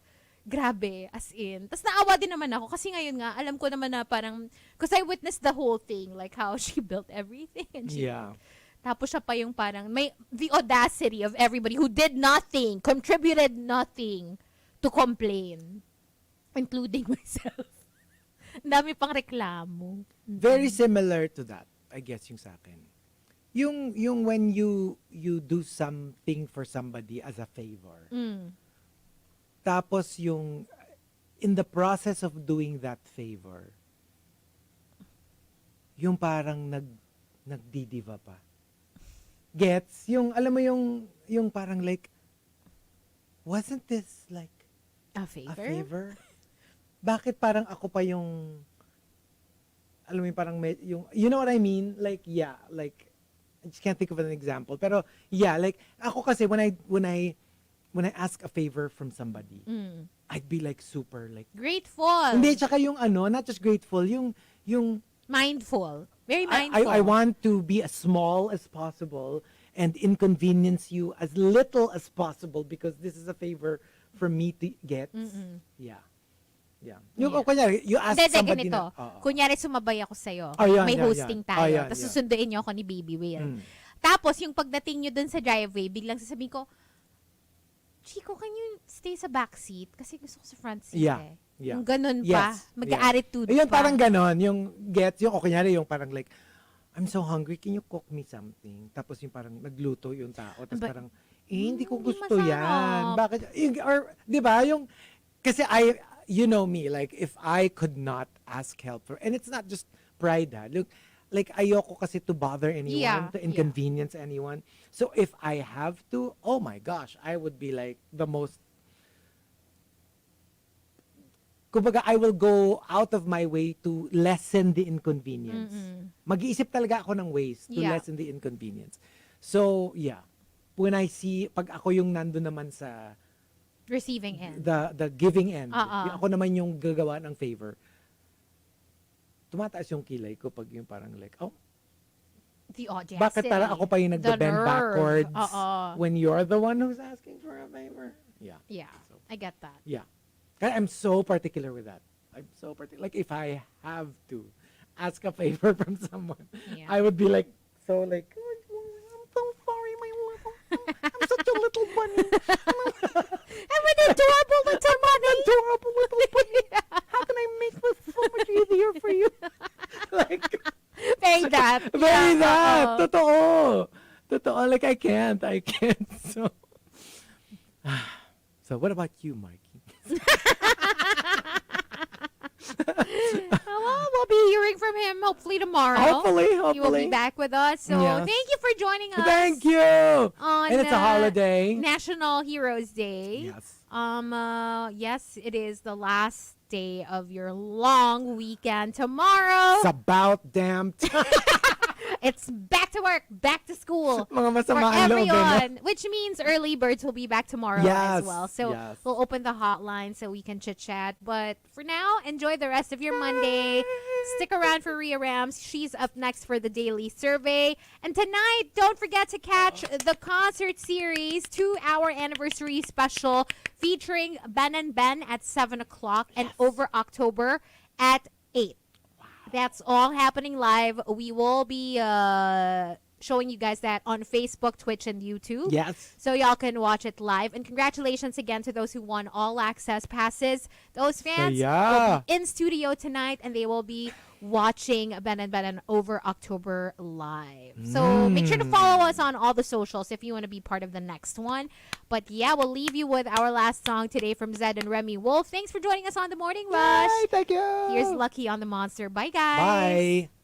[SPEAKER 3] grabe, as in. Tapos naawa din naman ako kasi ngayon nga, alam ko naman na parang, because I witnessed the whole thing, like how she built everything. And she,
[SPEAKER 2] Yeah.
[SPEAKER 3] Tapos siya pa yung parang, may the audacity of everybody who did nothing, contributed nothing to complain. Including myself. Ang dami pang reklamo.
[SPEAKER 2] Very similar to that, I guess, yung sa akin. Yung when you do something for somebody as a favor. Tapos yung in the process of doing that favor, yung parang nagdidiva pa. Gets? Yung alam mo yung parang like, wasn't this like
[SPEAKER 3] A
[SPEAKER 2] a
[SPEAKER 3] favor?
[SPEAKER 2] favor? Bakit parang ako pa yung alam mo yung parang yung you know what I mean? Like yeah, like I just can't think of an example. Pero yeah, like ako kasi when I ask a favor from somebody, I'd be like super like
[SPEAKER 3] Grateful.
[SPEAKER 2] hindi tsaka yung not just grateful, yung
[SPEAKER 3] Mindful. Very mindful.
[SPEAKER 2] I want to be as small as possible and inconvenience you as little as possible because this is a favor for me to get. Yeah. Yeah. Yung
[SPEAKER 3] Yeah.
[SPEAKER 2] kunyari, you ask
[SPEAKER 3] Hindi,
[SPEAKER 2] somebody
[SPEAKER 3] ganito.
[SPEAKER 2] na,
[SPEAKER 3] Kunyari, sumabay ako sa'yo.
[SPEAKER 2] Oh, yan,
[SPEAKER 3] May
[SPEAKER 2] yan,
[SPEAKER 3] hosting
[SPEAKER 2] yan.
[SPEAKER 3] tayo.
[SPEAKER 2] Oh, yan,
[SPEAKER 3] Tapos
[SPEAKER 2] yan.
[SPEAKER 3] susunduin niyo ako ni Baby Will.
[SPEAKER 2] Mm.
[SPEAKER 3] Tapos, yung pagdating niyo dun sa driveway, biglang sasabihin ko, Chico, can you stay sa back seat? Kasi gusto ko sa front seat
[SPEAKER 2] Yeah.
[SPEAKER 3] eh.
[SPEAKER 2] Yeah.
[SPEAKER 3] Yung ganun pa.
[SPEAKER 2] Yes.
[SPEAKER 3] Mag-attitude
[SPEAKER 2] Yung
[SPEAKER 3] pa.
[SPEAKER 2] parang ganon, yung gets, yung kunyari yung parang like, I'm so hungry, can you cook me something? Tapos yung parang nagluto yung tao. Tapos
[SPEAKER 3] But,
[SPEAKER 2] parang, hindi ko
[SPEAKER 3] hindi
[SPEAKER 2] gusto yan.
[SPEAKER 3] masarap.
[SPEAKER 2] Bakit? Or, di ba, yung, kasi you know me, like, if I could not ask help for, and it's not just pride, look, like, ayoko kasi to bother anyone,
[SPEAKER 3] Yeah,
[SPEAKER 2] to inconvenience anyone. So, if I have to, oh my gosh, I would be like the most, kumbaga, I will go out of my way to lessen the inconvenience. Mag-iisip talaga ako ng ways to
[SPEAKER 3] Yeah.
[SPEAKER 2] lessen the inconvenience. So, yeah. When I see, pag ako yung nando naman sa
[SPEAKER 3] Receiving end.
[SPEAKER 2] the giving end,
[SPEAKER 3] Oo.
[SPEAKER 2] ako naman yung gagawa ng favor, tumataas yung kilay ko pag yung parang like, oh,
[SPEAKER 3] The audacity.
[SPEAKER 2] bakit parang ako pa yung
[SPEAKER 3] The
[SPEAKER 2] nagbe-bend
[SPEAKER 3] nerve.
[SPEAKER 2] backwards
[SPEAKER 3] Oo.
[SPEAKER 2] when you're the one who's asking for a favor? Yeah.
[SPEAKER 3] Yeah,
[SPEAKER 2] So,
[SPEAKER 3] I get that.
[SPEAKER 2] yeah. Kaya I'm so particular with that. I'm so particular. Like, if I have to ask a favor from someone,
[SPEAKER 3] Yeah.
[SPEAKER 2] I would be like, so like, I'm so sorry, my little, I'm such a little bunny.
[SPEAKER 3] I'm an adorable little bunny.
[SPEAKER 2] Adorable little bunny. How can I make this so much easier for you? Like,
[SPEAKER 3] Very that.
[SPEAKER 2] very
[SPEAKER 3] Yeah,
[SPEAKER 2] that.
[SPEAKER 3] oo.
[SPEAKER 2] Totoo. Like, I can't. So, so what about you, Mikey?
[SPEAKER 3] Well, we'll be hearing from him hopefully tomorrow.
[SPEAKER 2] Hopefully.
[SPEAKER 3] He will be back with us. So
[SPEAKER 2] Yes.
[SPEAKER 3] thank you for joining us.
[SPEAKER 2] Thank you.
[SPEAKER 3] On
[SPEAKER 2] And it's a holiday.
[SPEAKER 3] National Heroes Day.
[SPEAKER 2] Yes.
[SPEAKER 3] Yes, it is the last day of your long weekend tomorrow.
[SPEAKER 2] It's about damn time.
[SPEAKER 3] It's back to work, back to school.
[SPEAKER 2] Mga
[SPEAKER 3] For
[SPEAKER 2] masama ang loob,
[SPEAKER 3] everyone, which means early birds will be back tomorrow
[SPEAKER 2] Yes,
[SPEAKER 3] as well. So
[SPEAKER 2] yes.
[SPEAKER 3] we'll open the hotline so we can chit chat. But for now, enjoy the rest of your Monday. Stick around for Rhea Rams. She's up next for the daily survey. And tonight, don't forget to catch the concert series 2-hour anniversary special featuring Ben and Ben at 7 o'clock and Over October at 8. That's all happening live. We will be showing you guys that on Facebook, Twitch, and YouTube.
[SPEAKER 2] Yes.
[SPEAKER 3] So y'all can watch it live. And congratulations again to those who won all access passes. Those fans will be in studio tonight and they will be watching Ben and Ben Over October live. So make sure to follow us on all the socials if you want to be part of the next one. But yeah, we'll leave you with our last song today from Zed and Remy Wolf. Thanks for joining us on The Morning Rush.
[SPEAKER 2] Yay, thank you.
[SPEAKER 3] Here's Lucky on the Monster. Bye, guys.
[SPEAKER 2] Bye.